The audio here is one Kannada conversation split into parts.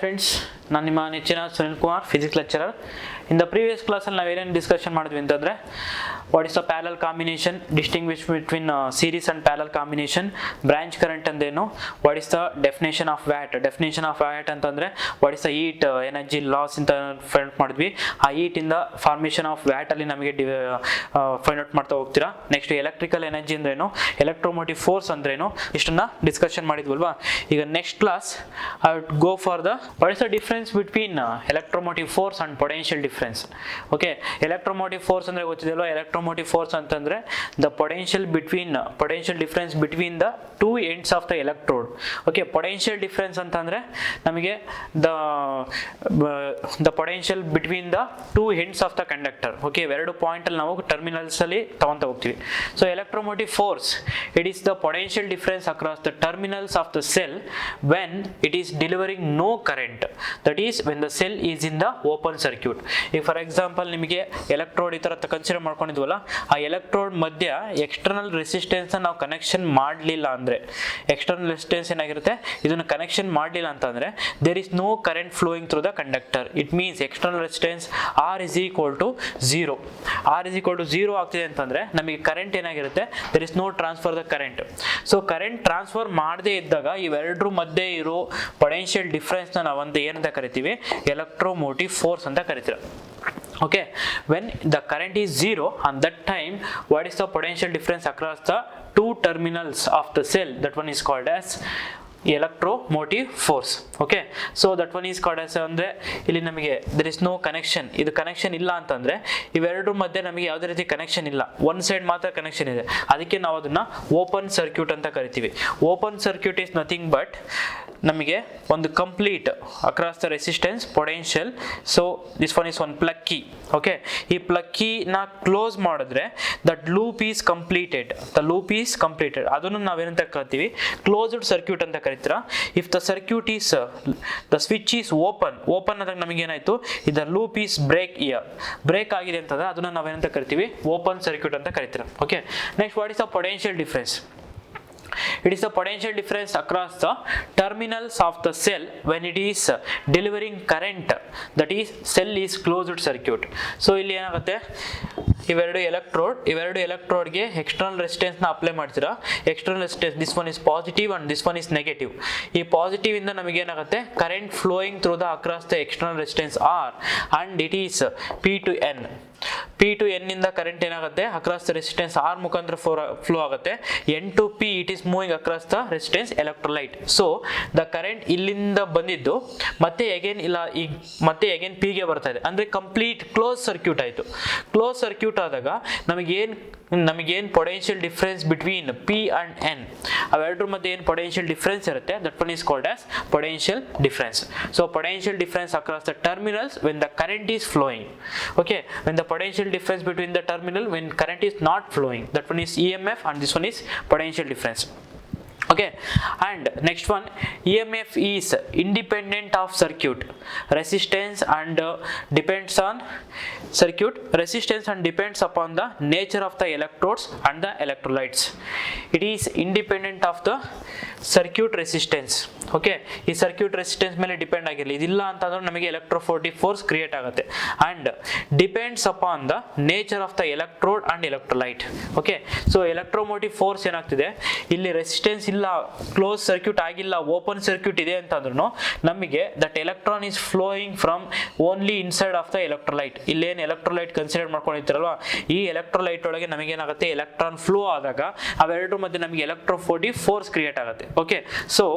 friends, ನಾನು ನಿಮ್ಮ ನೆಚ್ಚಿನ Sunil Kumar, physics lecturer. In the previous ಕ್ಲಾಸಲ್ಲಿ ನಾವೇನೇನು ಡಿಸ್ಕಷನ್ ಮಾಡಿದ್ವಿ ಅಂತಂದರೆ, what is the parallel combination, distinguish between series and parallel combination, branch current ಅಂದೇನು, what is the definition of watt. Definition of watt ಅಂತಂದರೆ what is the heat energy loss ಅಂತ ಫೈಂಡ್ ಔಟ್ ಮಾಡಿದ್ವಿ. ಆ ಹೀಟಿಂದ ಫಾರ್ಮೇಷನ್ ಆಫ್ ವ್ಯಾಟಲ್ಲಿ ನಮಗೆ ಫೈಂಡ್ ಔಟ್ ಮಾಡ್ತಾ ಹೋಗ್ತೀರಾ. ನೆಕ್ಸ್ಟ್ ಎಲೆಕ್ಟ್ರಿಕಲ್ ಎನರ್ಜಿ ಅಂದ್ರೇನು, ಎಲೆಕ್ಟ್ರೋಮೋಟಿವ್ ಫೋರ್ಸ್ ಅಂದ್ರೇನು, ಇಷ್ಟನ್ನ ಡಿಸ್ಕಷನ್ ಮಾಡಿದ್ವಲ್ವಾ. ಈಗ next class I would go for the what is the difference between electromotive force and potential difference. Okay, electromotive force ಅಂದ್ರೆ ಗೊತ್ತಿದೆಯಲ್ವಾ. ಎಲೆಕ್ಟ್ರೋಮೋಟಿವ್ ಫೋರ್ಸ್ ಅಂತಂದ್ರೆ the potential difference between the two ends of the electrode. Okay, potential difference ಅಂತಂದ್ರೆ ನಮಗೆ the potential between the two ends of the conductor. Okay, ಎರಡು ಪಾಯಿಂಟ್ ಅಲ್ಲಿ ನಾವು ಟರ್ಮಿನಲ್ಸ್ ಅಲ್ಲಿ ತಗೊಂತ ಹೋಗ್ತೀವಿ. So electromotive force, it is the potential difference across the terminals of the cell when it is delivering no current, that is when the cell is in the open circuit. ಈಗ ಫಾರ್ ಎಕ್ಸಾಂಪಲ್ ನಿಮಗೆ ಎಲೆಕ್ಟ್ರೋಡ್ ಈ ತರ ಕನ್ಸಿಡರ್ ಮಾಡ್ಕೊಂಡಿದ್ವಲ್ಲ, ಆ ಎಲೆಕ್ಟ್ರೋಡ್ ಮಧ್ಯ ಎಕ್ಸ್ಟರ್ನಲ್ ರೆಸಿಸ್ಟೆನ್ಸ್ ನಾವು ಕನೆಕ್ಷನ್ ಮಾಡಲಿಲ್ಲ ಅಂದ್ರೆ, ಎಕ್ಸ್ಟರ್ನಲ್ ರೆಸಿಸ್ಟೆನ್ಸ್ ಏನಾಗಿರುತ್ತೆ, ಇದನ್ನು ಕನೆಕ್ಷನ್ ಮಾಡಲಿಲ್ಲ ಅಂತಂದ್ರೆ there is no current flowing through the conductor. It means external resistance R is equal to 0. R is equal to 0 ಆಗ್ತಿದೆ ಅಂತಂದ್ರೆ ನಮಗೆ ಕರೆಂಟ್ ಏನಾಗಿರುತ್ತೆ, there is no transfer the current. So current transfer ಮಾಡದೇ ಇದ್ದಾಗ ಇವೆರಡರ ಮಧ್ಯೆ ಇರೋ ಪೊಟೆನ್ಷಿಯಲ್ ಡಿಫರೆನ್ಸ್ ನಾವಂತ ಏನಂತ ಕರಿತೀವಿ, ಎಲೆಕ್ಟ್ರೋಮೋಟಿವ್ ಫೋರ್ಸ್ ಅಂತ ಕರಿತೀರ. Okay, when the current is 0, on that time what is the potential difference across the two terminals of the cell, that one is called as electromotive force. Okay, so that one is called as ಅಂದ್ರೆ ಇಲ್ಲಿ ನಮಗೆ there is no connection, ಇದು ಕನೆಕ್ಷನ್ ಇಲ್ಲ ಅಂತಂದ್ರೆ ಇವೆರಡರ ಮಧ್ಯೆ ನಮಗೆ ಯಾವುದೇ ರೀತಿ ಕನೆಕ್ಷನ್ ಇಲ್ಲ, ಒನ್ ಸೈಡ್ ಮಾತ್ರ ಕನೆಕ್ಷನ್ ಇದೆ. ಅದಕ್ಕೆ ನಾವು ಅದನ್ನ ಓಪನ್ ಸರ್ಕ್ಯೂಟ್ ಅಂತ ಕರಿತೀವಿ. Open circuit is nothing but ನಮಗೆ ಒಂದು complete across the resistance potential. So this one is one plug key. Okay, ಈ ಪ್ಲಗ್ ಕೀನ ಕ್ಲೋಸ್ ಮಾಡಿದ್ರೆ that loop is completed. The loop is completed, ಅದನ್ನು ನಾವೇನಂತ ಕರಿತೀವಿ, ಕ್ಲೋಸ್ಡ್ ಸರ್ಕ್ಯೂಟ್ ಅಂತ ಕರಿತೀರಾ. If the circuit is the switch is open ಆದಾಗ ನಮಗೆ ಏನಾಯ್ತು, ಇದರ ಲೂಪ್ ಈಸ್ ಬ್ರೇಕ್ ಆಗಿದೆ ಅಂತಂದ್ರೆ ಅದನ್ನ ನಾವೇನಂತ ಕರಿತೀವಿ, ಓಪನ್ ಸರ್ಕ್ಯೂಟ್ ಅಂತ ಕರಿತೀರಾ. Okay, next what is the potential difference. It is the potential difference across the terminals of the cell when it is delivering current, that is cell is closed circuit. So ಇಲ್ಲಿ ಏನಾಗುತ್ತೆ, ಇವೆರಡು ಎಲೆಕ್ಟ್ರೋಡ್ಗೆ ಎಕ್ಸ್ಟರ್ನಲ್ ರೆಸಿಸ್ಟೆನ್ಸ್ ನ ಅಪ್ಲೈ ಮಾಡ್ತೀರಾ. External resistance, this one is positive and this one is negative. ಈ ಪಾಸಿಟಿವ್ ಇಂದ ನಮಗೆ ಏನಾಗುತ್ತೆ, current flowing through the across the external resistance R and it is P to N ಇಂದ ಕರೆಂಟ್ ಏನಾಗುತ್ತೆ, ಅಕ್ರಾಸ್ ದ ರೆಸಿಸ್ಟೆನ್ಸ್ ಆರ್ ಮುಖಾಂತರ ಫ್ಲೋ ಆಗುತ್ತೆ. N to P it is moving across the resistance electrolyte. So the current ಇಲ್ಲಿಂದ ಬಂದಿದ್ದು ಮತ್ತೆ ಅಗೇನ್ ಪಿ ಗೆ ಬರ್ತಾ ಇದೆ, ಅಂದ್ರೆ ಕಂಪ್ಲೀಟ್ ಕ್ಲೋಸ್ ಸರ್ಕ್ಯೂಟ್ ಆಯ್ತು. ಕ್ಲೋಸ್ ಸರ್ಕ್ಯೂಟ್ ಆದಾಗ ನಮಗೇನ್ potential difference between P and N, ಅವೆರಡರ ಮಧ್ಯೆ ಏನು ಪೊಟೆನ್ಷಿಯಲ್ ಡಿಫರೆನ್ಸ್ ಇರುತ್ತೆ, that one is called as potential difference. So potential difference across the terminals when the current is flowing. Okay, when the potential difference between the terminal when current is not flowing, that one is EMF and this one is potential difference. Okay, and next one, EMF is independent of circuit resistance and depends on circuit resistance and depends upon the nature of the electrodes and the electrolytes. It is independent of the circuit resistance. Okay, ಈ ಸರ್ಕ್ಯೂಟ್ ರೆಸಿಸ್ಟೆನ್ಸ್ ಮೇಲೆ ಡಿಪೆಂಡ್ ಆಗಿರಲಿ, ಇದಿಲ್ಲ ಅಂತಂದ್ರೆ ನಮಗೆ ಎಲೆಕ್ಟ್ರೋಮೋಟಿವ್ ಫೋರ್ಸ್ ಕ್ರಿಯೇಟ್ ಆಗುತ್ತೆ. And depends upon the nature of the electrode and electrolyte. Okay, so electromotive force ಏನಾಗ್ತಿದೆ, ಇಲ್ಲಿ ರೆಸಿಸ್ಟೆನ್ಸ್ ಇಲ್ಲ, ಕ್ಲೋಸ್ ಸರ್ಕ್ಯೂಟ್ ಆಗಿಲ್ಲ, ಓಪನ್ ಸರ್ಕ್ಯೂಟ್ ಇದೆ ಅಂತಂದ್ರೂ ನಮಗೆ that electron is flowing from only inside of the electrolyte. ಇಲ್ಲೇನು ಎಲೆಕ್ಟ್ರೋಲೈಟ್ ಕನ್ಸಿಡರ್ ಮಾಡ್ಕೊಂಡಿರ್ತಾರಲ್ವಾ, ಈ ಎಲೆಕ್ಟ್ರೋಲೈಟ್ ಒಳಗೆ ನಮಗೇನಾಗುತ್ತೆ, ಎಲೆಕ್ಟ್ರಾನ್ ಫ್ಲೋ ಆದಾಗ ಅವೆರಡರ ಮಧ್ಯೆ ನಮಗೆ ಎಲೆಕ್ಟ್ರೋಮೋಟಿವ್ ಫೋರ್ಸ್ ಕ್ರಿಯೇಟ್ ಆಗುತ್ತೆ. Okay, so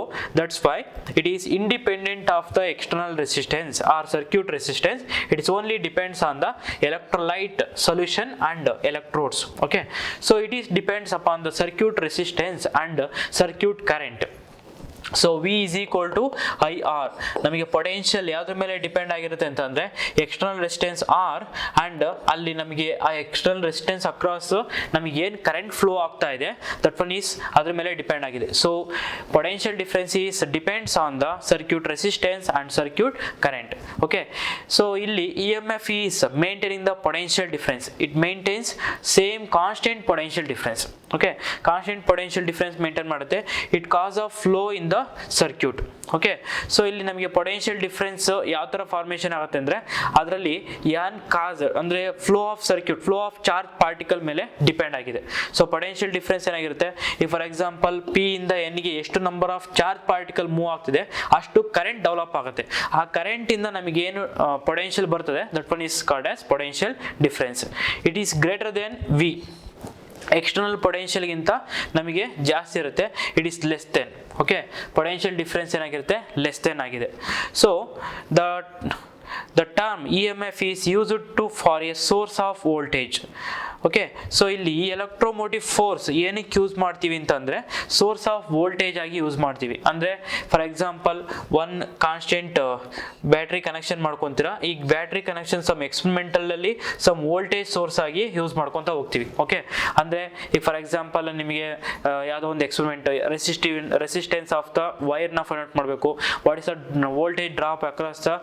that's why it is independent of the external resistance or circuit resistance. It is only depends on the electrolyte solution and electrodes. Okay, so it is depends upon the circuit resistance and circuit current. So V is equal to I R. ನಮಗೆ ಪೊಟೆನ್ಷಿಯಲ್ ಯಾವ್ದ್ರ ಮೇಲೆ ಡಿಪೆಂಡ್ ಆಗಿರುತ್ತೆ ಅಂತಂದ್ರೆ ಎಕ್ಸ್ಟರ್ನಲ್ ರೆಸಿಸ್ಟೆನ್ಸ್ ಆರ್ ಅಂಡ್ ಅಲ್ಲಿ ನಮಗೆ ಆ ಎಕ್ಸ್ಟರ್ನಲ್ ರೆಸಿಸ್ಟೆನ್ಸ್ ಅಕ್ರಾಸ್ ನಮಗೆ ಏನು ಕರೆಂಟ್ ಫ್ಲೋ ಆಗ್ತಾ ಇದೆ ದಟ್ ಒನ್ ಈಸ್ ಅದ್ರ ಮೇಲೆ ಡಿಪೆಂಡ್ ಆಗಿದೆ. So potential difference is depends on the circuit resistance and circuit current. Okay, so ಇಲ್ಲಿ E M F is maintaining the potential difference. It maintains same constant potential difference. Okay, constant potential difference maintain ಮಾಡುತ್ತೆ. It cause of flow in the circuit. Okay, so ಇಲ್ಲಿ ನಮಗೆ ಪೊಟೆನ್ಷಿಯಲ್ ಡಿಫರೆನ್ಸ್ ಯಾವ ಥರ ಫಾರ್ಮೇಷನ್ ಆಗುತ್ತೆ ಅಂದರೆ ಅದರಲ್ಲಿ ಯಾನ್ ಕಾಸ್ ಅಂದರೆ flow of circuit, flow of charge particle ಮೇಲೆ ಡಿಪೆಂಡ್ ಆಗಿದೆ. ಸೊ ಪೊಟೆನ್ಷಿಯಲ್ ಡಿಫರೆನ್ಸ್ ಏನಾಗಿರುತ್ತೆ, ಈ ಫಾರ್ ಎಕ್ಸಾಂಪಲ್ ಪಿ ಇಂದ ಎನ್ಗೆ ಎಷ್ಟು number of charge particle move ಆಗ್ತಿದೆ ಅಷ್ಟು ಕರೆಂಟ್ ಡೆವಲಪ್ ಆಗುತ್ತೆ. ಆ ಕರೆಂಟ್ ಇಂದ ನಮಗೆ ಏನು ಪೊಟೆನ್ಷಿಯಲ್ ಬರ್ತದೆ, that one is called as potential difference. It is greater than V. External ಪೊಟೆನ್ಷಿಯಲ್ಗಿಂತ ನಮಗೆ ಜಾಸ್ತಿ ಇರುತ್ತೆ, it is less than. Okay, potential difference ಏನಾಗಿರುತ್ತೆ, ಲೆಸ್ ದೆನ್ ಆಗಿದೆ. So the term EMF is used for a source of voltage. Okay, so ಇಲ್ಲಿ ಎಲೆಕ್ಟ್ರೋಮೋಟಿವ್ ಫೋರ್ಸ್ ಏನಕ್ಕೆ ಯೂಸ್ ಮಾಡ್ತೀವಿ ಅಂತಂದರೆ ಸೋರ್ಸ್ ಆಫ್ ವೋಲ್ಟೇಜ್ ಆಗಿ ಯೂಸ್ ಮಾಡ್ತೀವಿ. ಅಂದರೆ for example one constant battery connection ಮಾಡ್ಕೊತೀರಾ, ಈಗ ಬ್ಯಾಟ್ರಿ ಕನೆಕ್ಷನ್ ಸಮ್ ಎಕ್ಸ್ಪೆರಿಮೆಂಟಲಲ್ಲಿ ಸಮ್ ವೋಲ್ಟೇಜ್ ಸೋರ್ಸ್ ಆಗಿ ಯೂಸ್ ಮಾಡ್ಕೊತಾ ಹೋಗ್ತೀವಿ. ಓಕೆ, ಅಂದರೆ ಈಗ ಫಾರ್ ಎಕ್ಸಾಂಪಲ್ ನಿಮಗೆ ಯಾವುದೋ ಒಂದು ಎಕ್ಸ್ಪೆರಿಮೆಂಟ್ ರೆಸಿಸ್ಟೆನ್ಸ್ ಆಫ್ ದ ವೈರ್ನ ಫೈಂಡ್ ಔಟ್ ಮಾಡಬೇಕು. What is the voltage drop across the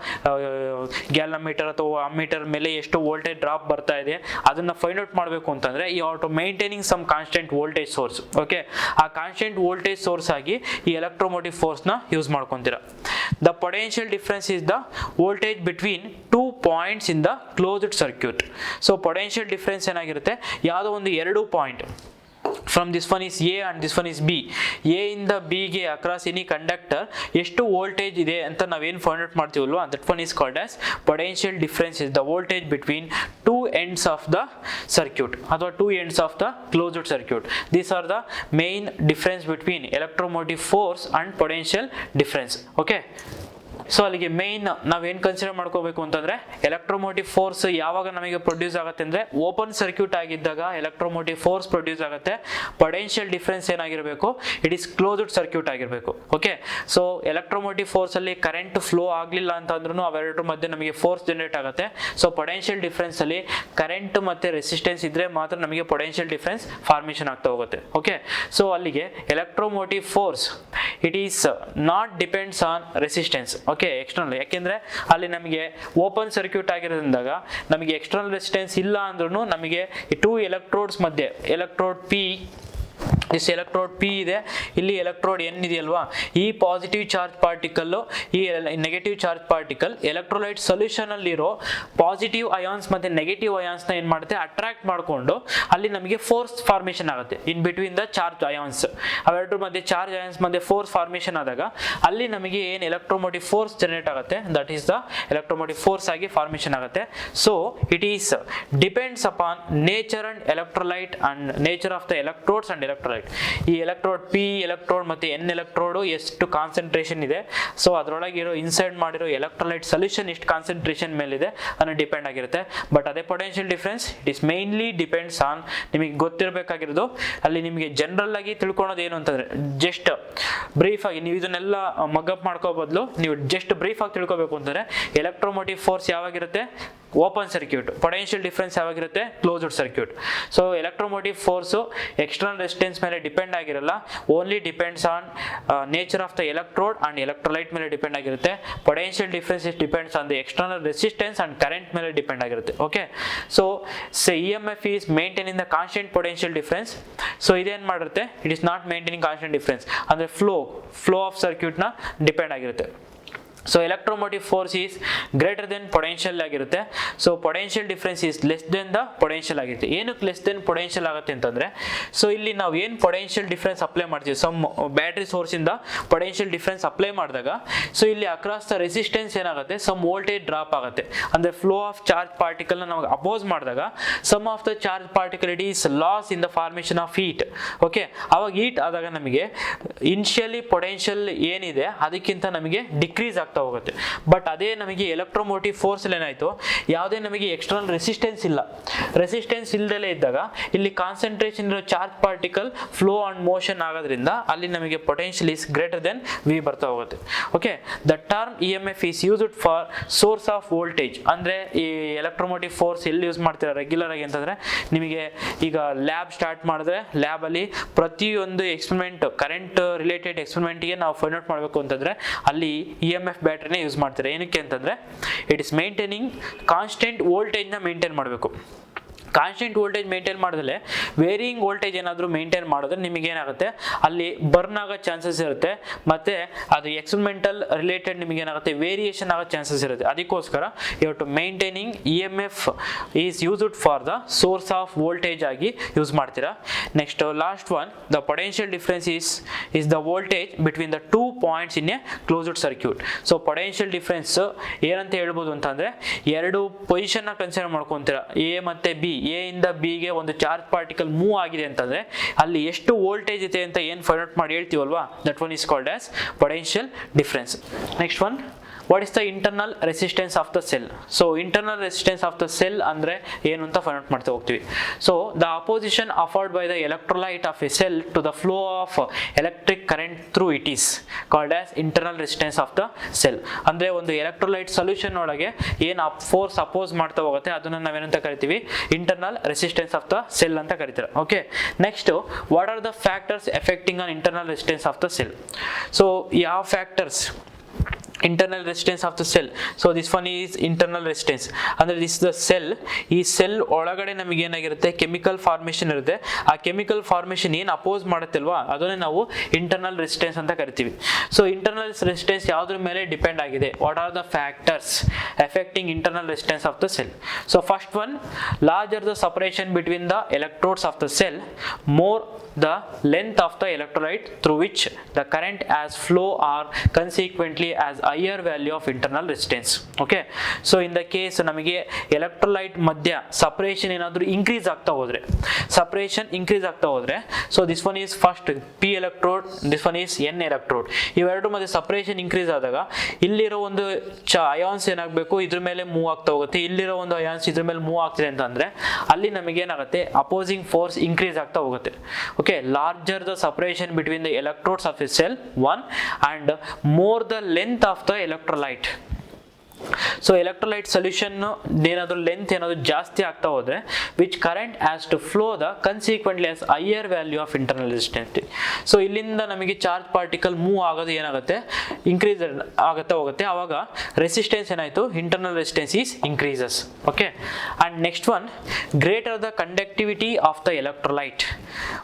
galvanometer ಅಥವಾ ಅಮ್ಮೀಟರ್ ಮೇಲೆ ಎಷ್ಟು ವೋಲ್ಟೇಜ್ ಡ್ರಾಪ್ ಬರ್ತಾ ಇದೆ ಅದನ್ನ ಫೈಂಡ್ ಔಟ್ ಮಾಡಬೇಕು ಅಂತಂದ್ರೆ you have to maintaining some constant voltage source. Okay, ಆ ಕಾನ್ಸ್ಟೆಂಟ್ ವೋಲ್ಟೇಜ್ ಸೋರ್ಸ್ ಆಗಿ ಈ ಎಲೆಕ್ಟ್ರೋಮೋಟಿವ್ ಫೋರ್ಸ್ ನ ಯೂಸ್ ಮಾಡ್ಕೊಂತೀರಾ. The potential difference is the voltage between two points in the closed circuit. So potential difference ಏನಾಗಿರುತ್ತೆ, ಯಾವುದೋ ಒಂದು ಎರಡು point, from this one is A and this one is B. A ಇಂದ B ಗೆ across any conductor ಎಷ್ಟು ವೋಲ್ಟೇಜ್ ಇದೆ ಅಂತ ನಾವೇನು ಫೈಂಡ್ ಔಟ್ ಮಾಡ್ತೀವಲ್ವಾ, that one is called as potential difference is the voltage between two ends of the circuit ಅಥವಾ two ends of the closed circuit. These are the main difference between electromotive force and potential difference. Okay, so ಅಲ್ಲಿಗೆ ಮೇನ್ ನಾವೇನು ಕನ್ಸಿಡರ್ ಮಾಡ್ಕೋಬೇಕು ಅಂತಂದ್ರೆ ಎಲೆಕ್ಟ್ರೋಮೋಟಿವ್ ಫೋರ್ಸ್ ಯಾವಾಗ ನಮಗೆ ಪ್ರೊಡ್ಯೂಸ್ ಆಗುತ್ತೆ ಅಂದ್ರೆ ಓಪನ್ ಸರ್ಕ್ಯೂಟ್ ಆಗಿದ್ದಾಗ ಎಲೆಕ್ಟ್ರೋಮೋಟಿವ್ ಫೋರ್ಸ್ ಪ್ರೊಡ್ಯೂಸ್ ಆಗುತ್ತೆ. ಪೊಟೆನ್ಷಿಯಲ್ ಡಿಫರೆನ್ಸ್ ಏನಾಗಿರಬೇಕು, ಇಟ್ ಈಸ್ ಕ್ಲೋಸ್ಡ್ ಸರ್ಕ್ಯೂಟ್ ಆಗಿರಬೇಕು. ಓಕೆ, ಸೊ ಎಲೆಕ್ಟ್ರೋಮೋಟಿವ್ ಫೋರ್ಸ್ ಅಲ್ಲಿ ಕರೆಂಟ್ ಫ್ಲೋ ಆಗಲಿಲ್ಲ ಅಂತಂದ್ರೂ ಅವೆರಡರ ಮಧ್ಯೆ ನಮಗೆ ಫೋರ್ಸ್ ಜನರೇಟ್ ಆಗುತ್ತೆ. ಸೊ ಪೊಟೆನ್ಷಿಯಲ್ ಡಿಫರೆನ್ಸ್ ಅಲ್ಲಿ ಕರೆಂಟ್ ಮತ್ತೆ ರೆಸಿಸ್ಟೆನ್ಸ್ ಇದ್ರೆ ಮಾತ್ರ ನಮಗೆ ಪೊಟೆನ್ಷಿಯಲ್ ಡಿಫರೆನ್ಸ್ ಫಾರ್ಮೇಷನ್ ಆಗ್ತಾ ಹೋಗುತ್ತೆ. ಓಕೆ, ಸೊ ಅಲ್ಲಿಗೆ electromotive force it is not depends on resistance. Okay, external, ಯಾಕೆಂದ್ರೆ ಅಲ್ಲಿ ನಮಗೆ ಓಪನ್ ಸರ್ಕ್ಯೂಟ್ ಆಗಿರೋದ್ರಿಂದ ನಮಗೆ ಎಕ್ಸ್ಟರ್ನಲ್ ರೆಸಿಸ್ಟೆನ್ಸ್ ಇಲ್ಲ ಅಂದ್ರೂ ನಮಗೆ ಟೂ ಎಲೆಕ್ಟ್ರೋಡ್ಸ್ ಮಧ್ಯೆ electrode P this electrode P ಇದೆ, ಇಲ್ಲಿ ಎಲೆಕ್ಟ್ರೋಡ್ ಎನ್ ಇದೆಯಲ್ವಾ, ಈ ಪಾಸಿಟಿವ್ ಚಾರ್ಜ್ ಪಾರ್ಟಿಕಲ್ ಈ negative charge particle electrolyte solution ಅಲ್ಲಿರೋ ಪಾಸಿಟಿವ್ ಅಯಾನ್ಸ್ ಮತ್ತೆ ನೆಗೆಟಿವ್ ಅಯಾನ್ಸ್ ನ ಏನ್ ಮಾಡುತ್ತೆ, ಅಟ್ರಾಕ್ಟ್ ಮಾಡಿಕೊಂಡು ಅಲ್ಲಿ ನಮಗೆ ಫೋರ್ಸ್ ಫಾರ್ಮೇಷನ್ ಆಗುತ್ತೆ in between the charge ions. ಅವೆರಡರ ಮಧ್ಯೆ ಚಾರ್ಜ್ ಅಯಾನ್ಸ್ ಮಧ್ಯೆ ಫೋರ್ಸ್ ಫಾರ್ಮೇಷನ್ ಆದಾಗ ಅಲ್ಲಿ ನಮಗೆ ಏನು ಎಲೆಕ್ಟ್ರೋಮೋಟಿವ್ ಫೋರ್ಸ್ ಜನರೇಟ್ ಆಗುತ್ತೆ, that is the electromotive force ಆಗಿ ಫಾರ್ಮೇಷನ್ ಆಗುತ್ತೆ. So it is depends upon nature and electrolyte and nature of the electrodes and electrolyte. ಈ ಎಲೆಕ್ಟ್ರೋಡ್ ಪಿ ಎಲೆಕ್ಟ್ರೋಡ್ ಮತ್ತೆ ಎನ್ ಎಲೆಕ್ಟ್ರೋಡ್ ಎಷ್ಟು ಕಾನ್ಸಂಟ್ರೇಷನ್ ಇದೆ, ಸೊ ಅದರೊಳಗೆ ಇರೋ ಇನ್ಸೈಡ್ ಮಾಡಿರೋ ಎಲೆಕ್ಟ್ರೋಲೈಟ್ ಸೊಲ್ಯೂಷನ್ ಎಷ್ಟು ಕಾನ್ಸಂಟ್ರೇಷನ್ ಮೇಲಿದೆ ಅನ್ನೋ ಡಿಪೆಂಡ್ ಆಗಿರುತ್ತೆ. ಬಟ್ ಅದೇ potential difference it is mainly depends on, ನಿಮಗೆ ಗೊತ್ತಿರಬೇಕಾಗಿರೋದು ಅಲ್ಲಿ ನಿಮಗೆ ಜನರಲ್ ಆಗಿ ತಿಳ್ಕೊಳೋದು ಏನು ಅಂತಂದ್ರೆ ಜಸ್ಟ್ ಬ್ರೀಫ್ ಆಗಿ ನೀವು ಇದನ್ನೆಲ್ಲ ಮಗಪ್ ಮಾಡ್ಕೋ ಬದಲು ನೀವು ಜಸ್ಟ್ ಬ್ರೀಫ್ ಆಗಿ ತಿಳ್ಕೊಬೇಕು ಅಂತಂದ್ರೆ ಎಲೆಕ್ಟ್ರೋಮೋಟಿವ್ ಫೋರ್ಸ್ ಯಾವಾಗಿರುತ್ತೆ, ಓಪನ್ ಸರ್ಕ್ಯೂಟ್. ಪೊಟೆನ್ಷಿಯಲ್ ಡಿಫರೆನ್ಸ್ ಯಾವಾಗಿರುತ್ತೆ, closed circuit. So electromotive force external resistance ಮೇಲೆ ಡಿಪೆಂಡ್ ಆಗಿರಲ್ಲ, only depends on nature of the electrode and electrolyte ಮೇಲೆ ಡಿಪೆಂಡ್ ಆಗಿರುತ್ತೆ. Potential difference depends on the external resistance and current ಮೇಲೆ ಡಿಪೆಂಡ್ ಆಗಿರುತ್ತೆ. Okay, so EMF is maintaining the constant potential difference. So ಇದೇನ್ ಮಾಡಿರುತ್ತೆ, it is not maintaining constant difference, ಅಂದ್ರೆ ಫ್ಲೋ ಆಫ್ ಸರ್ಕ್ಯೂಟ್ ನ ಡಿಪೆಂಡ್ ಆಗಿರುತ್ತೆ. So electromotive force is greater than potential ಆಗಿರುತ್ತೆ. So potential difference is less than the potential ಆಗಿರುತ್ತೆ. ಏನಕ್ಕೆ ಲೆಸ್ ದೆನ್ ಪೊಟೆನ್ಷಿಯಲ್ ಆಗುತ್ತೆ ಅಂತಂದ್ರೆ, ಸೊ ಇಲ್ಲಿ ನಾವು ಏನು ಪೊಟೆನ್ಷಿಯಲ್ ಡಿಫರೆನ್ಸ್ ಅಪ್ಲೈ ಮಾಡ್ತೀವಿ, ಸಮ್ ಬ್ಯಾಟ್ರಿ ಸೋರ್ಸ್ ಇಂದ ಪೊಟೆನ್ಷಿಯಲ್ ಡಿಫರೆನ್ಸ್ ಅಪ್ಲೈ ಮಾಡಿದಾಗ ಸೊ ಇಲ್ಲಿ ಅಕ್ರಾಸ್ ದ ರೆಸಿಸ್ಟೆನ್ಸ್ ಏನಾಗುತ್ತೆ, ಸಮ್ ವೋಲ್ಟೇಜ್ ಡ್ರಾಪ್ ಆಗುತ್ತೆ. ಅಂದ್ರೆ ಫ್ಲೋ ಆಫ್ ಚಾರ್ಜ್ ಪಾರ್ಟಿಕಲ್ ನ ನಾವು ಅಪೋಸ್ ಮಾಡಿದಾಗ some of the charge particle it is loss in the formation of heat. Okay, ಅವಾಗ ಹೀಟ್ ಆದಾಗ ನಮಗೆ ಇನಿಷಿಯಲಿ ಪೊಟೆನ್ಷಿಯಲ್ ಏನಿದೆ ಅದಕ್ಕಿಂತ ನಮಗೆ ಡಿಕ್ರೀಸ್ ಆಗ್ತಾ ಹೋಗುತ್ತೆ. ಬಟ್ ಅದೇ ನಮಗೆ ಎಲೆಕ್ಟ್ರೋಮೋಟಿವ್ ಫೋರ್ಸ್ ಏನಾಯ್ತು, ಯಾವುದೇ ನಮಗೆ ಎಕ್ಸ್ಟರ್ನಲ್ ರೆಸಿಸ್ಟೆನ್ಸ್ ಇಲ್ಲ, ರೆಸಿಸ್ಟೆನ್ಸ್ ಇಲ್ದಲೇ ಇದ್ದಾಗ ಇಲ್ಲಿ ಕಾನ್ಸಂಟ್ರೇಷನ್ ಇರೋ charge particle flow and motion ಆಗೋದ್ರಿಂದ ಅಲ್ಲಿ ನಮಗೆ potential is greater than V ಬರ್ತಾ ಹೋಗುತ್ತೆ. Okay, the term EMF is used for source of voltage. ಅಂದ್ರೆ ಈ ಎಲೆಕ್ಟ್ರೋಮೋಟಿವ್ ಫೋರ್ಸ್ ಎಲ್ಲಿ ಯೂಸ್ ಮಾಡ್ತೀರಾ ರೆಗ್ಯುಲರ್ ಆಗಿ ಅಂತಂದ್ರೆ, ನಿಮಗೆ ಈಗ ಲ್ಯಾಬ್ ಸ್ಟಾರ್ಟ್ ಮಾಡಿದ್ರೆ ಲ್ಯಾಬ್ ಅಲ್ಲಿ ಪ್ರತಿಯೊಂದು ಎಕ್ಸ್ಪೆರಿಮೆಂಟ್ ಕರೆಂಟ್ ರಿಲೇಟೆಡ್ ಎಕ್ಸ್ಪೆರಿಮೆಂಟ್ಗೆ ನಾವು ಫೈಂಡ್ ಔಟ್ ಮಾಡಬೇಕು ಅಂತಂದ್ರೆ ಅಲ್ಲಿ EMF ಬ್ಯಾಟ್ರಿನೇ ಯೂಸ್ ಮಾಡ್ತಾರೆ. ಏನಕ್ಕೆ ಅಂತಂದ್ರೆ it is maintaining constant voltage ನ ಮೇಂಟೈನ್ ಮಾಡಬೇಕು. ಕಾನ್ಸ್ಟೆಂಟ್ ವೋಲ್ಟೇಜ್ ಮೇಂಟೈನ್ ಮಾಡಿದ್ರೆ ವೇರಿಯಿಂಗ್ ವೋಲ್ಟೇಜ್ ಏನಾದರೂ ಮೇಂಟೈನ್ ಮಾಡಿದ್ರೆ ನಿಮಗೆ ಏನಾಗುತ್ತೆ ಅಲ್ಲಿ ಬರ್ನ್ ಆಗೋ ಚಾನ್ಸಸ್ ಇರುತ್ತೆ, ಮತ್ತೆ ಅದು ಎಕ್ಸ್ಪೆರಿಮೆಂಟಲ್ ರಿಲೇಟೆಡ್ ನಿಮಗೆ ಏನಾಗುತ್ತೆ ವೇರಿಯೇಷನ್ ಆಗೋ ಚಾನ್ಸಸ್ ಇರುತ್ತೆ. ಅದಕ್ಕೋಸ್ಕರ ಇವತ್ತು maintaining EMF is used for the source of voltage ಆಗಿ ಯೂಸ್ ಮಾಡ್ತೀರಾ. Next last one, the potential difference is the voltage between the 2 points in a closed circuit. So potential difference ಏನಂತ ಹೇಳ್ಬೋದು ಅಂತಂದ್ರೆ ಎರಡು ಪೊಸಿಷನ್ ಕನ್ಸಿಡರ್ ಮಾಡ್ಕೊಂತೀರಾ, ಎ ಮತ್ತೆ ಬಿ. ಎ ಇಂದ ಬಿ ಗೆ ಒಂದು ಚಾರ್ಜ್ ಪಾರ್ಟಿಕಲ್ ಮೂವ್ ಆಗಿದೆ ಅಂತಂದ್ರೆ ಅಲ್ಲಿ ಎಷ್ಟು ವೋಲ್ಟೇಜ್ ಇದೆ ಅಂತ ಏನು ಫೈಂಡ್ ಔಟ್ ಮಾಡಿ ಹೇಳ್ತೀವಲ್ವಾ, that one is called as potential difference. Next one, what is the internal resistance of the cell? So internal resistance of the cell ಅಂದ್ರೆ ಏನು ಅಂತ ಫೈಂಡ್ ಔಟ್ ಮಾಡ್ತಾ ಹೋಗ್ತೀವಿ. So the opposition offered by the electrolyte of a cell to the flow of electric current through it is called as internal resistance of the cell. ಅಂದ್ರೆ ಒಂದು ಎಲೆಕ್ಟ್ರೋಲೈಟ್ ಸೊಲ್ಯೂಷನ್ ಒಳಗೆ ಏನು ಫೋರ್ಸ್ ಅಪೋಸ್ ಮಾಡ್ತಾ ಹೋಗುತ್ತೆ ಅದನ್ನ ನಾವೇನಂತ ಕರಿತೀವಿ, internal resistance of the cell ಅಂತ ಕರಿತೀರಾ. Okay, next what are the factors affecting on internal resistance of the cell? So ಯಾವ factors internal resistance of the cell? So this one is internal resistance ಅಂದ್ರೆ this is the cell. ಈ ಸೆಲ್ ಒಳಗಡೆ ನಮಗೆ ಏನಾಗಿರುತ್ತೆ, ಕೆಮಿಕಲ್ ಫಾರ್ಮೇಷನ್ ಇರುತ್ತೆ. ಆ ಕೆಮಿಕಲ್ ಫಾರ್ಮೇಷನ್ ಏನು ಅಪೋಸ್ ಮಾಡುತ್ತಲ್ವಾ ಅದನ್ನೇ ನಾವು ಇಂಟರ್ನಲ್ ರೆಸಿಸ್ಟೆನ್ಸ್ ಅಂತ ಕರಿತೀವಿ. ಸೊ ಇಂಟರ್ನಲ್ ರೆಸಿಸ್ಟೆನ್ಸ್ ಯಾವುದ್ರ ಮೇಲೆ ಡಿಪೆಂಡ್ ಆಗಿದೆ? What are the factors affecting internal resistance of the cell? So first one, larger the separation between the electrodes of the cell, more the length of the electrolyte through which the current as flow or consequently as higher value of internal resistance. Okay, so in the case ನಮಗೆ electrolyte ಮಧ್ಯ separation ಏನಾದರೂ increase ಆಗ್ತಾ ಹೋದ್ರೆ, so this one is first p electrode, this one is n electrode. ಇವೆರಡು ಮಧ್ಯೆ separation increase ಆದಾಗ ಇಲ್ಲಿರೋ ಒಂದು ಅಯಾನ್ಸ್ ಏನಾಗಬೇಕು, ಇದ್ರ ಮೇಲೆ ಮೂವ್ ಆಗ್ತಾ ಹೋಗುತ್ತೆ. ಇಲ್ಲಿರೋ ಒಂದು ಅಯಾನ್ಸ್ ಇದ್ರ ಮೇಲೆ ಮೂವ್ ಆಗ್ತಿದೆ ಅಂತಂದ್ರೆ ಅಲ್ಲಿ ನಮಗೆ ಏನಾಗುತ್ತೆ, ಅಪೋಸಿಂಗ್ ಫೋರ್ಸ್ ಇನ್ಕ್ರೀಸ್ ಆಗ್ತಾ ಹೋಗುತ್ತೆ. Okay, larger the separation between the electrodes of a cell, one, and more the length of the electrolyte. So electrolyte solution ಏನಾದರೂ ಲೆಂತ್ ಏನಾದರೂ ಜಾಸ್ತಿ ಆಗ್ತಾ ಹೋದ್ರೆ which current as to flow the consequently as higher value of internal resistance. So ಇಲ್ಲಿಂದ ನಮಗೆ ಚಾರ್ಜ್ ಪಾರ್ಟಿಕಲ್ ಮೂವ್ ಆಗೋದು ಏನಾಗುತ್ತೆ, ಇನ್ಕ್ರೀಸ್ ಆಗುತ್ತಾ ಹೋಗುತ್ತೆ. ಆವಾಗ ರೆಸಿಸ್ಟೆನ್ಸ್ ಏನಾಯಿತು, internal resistance is increases. Okay, and next one, greater the conductivity of the electrolyte.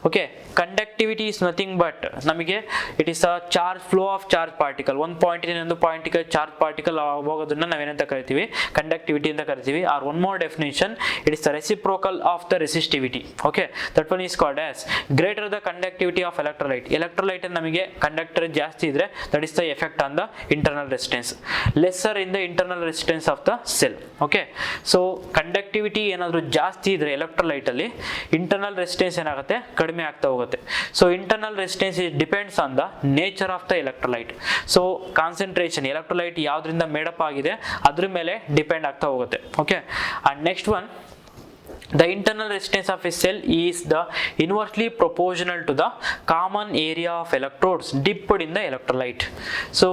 Okay, conductivity is nothing but ನಮಗೆ it is a charge flow of charge particle. ಒಂದು ಪಾಯಿಂಟ್ ಇನ್ನೊಂದು ಪಾಯಿಂಟ್ಗೆ ಚಾರ್ಜ್ ಪಾರ್ಟಿಕಲ್ ಹೋಗೋದನ್ನ ನಾವೇನಂತ ಕರಿತೀವಿ, ಕಂಡಕ್ಟಿವಿಟಿ ಅಂತ ಕರಿತೀವಿ. Or one more definition, it is the reciprocal of the resistivity. Okay, that one is called as greater the conductivity of electrolyte. Electrolyte ನಮಗೆ ಕಂಡಕ್ಟರ್ ಜಾಸ್ತಿ ಇದ್ರೆ that is the effect on the internal resistance. Lesser in the internal resistance of the cell. Okay, so conductivity ಏನಾದರೂ ಜಾಸ್ತಿ ಇದ್ರೆ ಎಲೆಕ್ಟ್ರೋಲೈಟ್ ಅಲ್ಲಿ ಇಂಟರ್ನಲ್ ರೆಸಿಸ್ಟೆನ್ಸ್ ಏನಾಗುತ್ತೆ, ಕಡಿಮೆ ಆಗ್ತಾ ಹೋಗುತ್ತೆ. So internal resistance depends on the nature of the electrolyte. So concentration electrolyte ಯಾವ್ದ್ರಿಂದ ಮೇಡಪ್ ಆಗಿದೆ ಅದ್ರ ಮೇಲೆ ಡಿಪೆಂಡ್ ಆಗ್ತಾ ಹೋಗುತ್ತೆ. Okay, and next one, the internal resistance of a cell is the inversely proportional to the common area of electrodes dipped in the electrolyte. So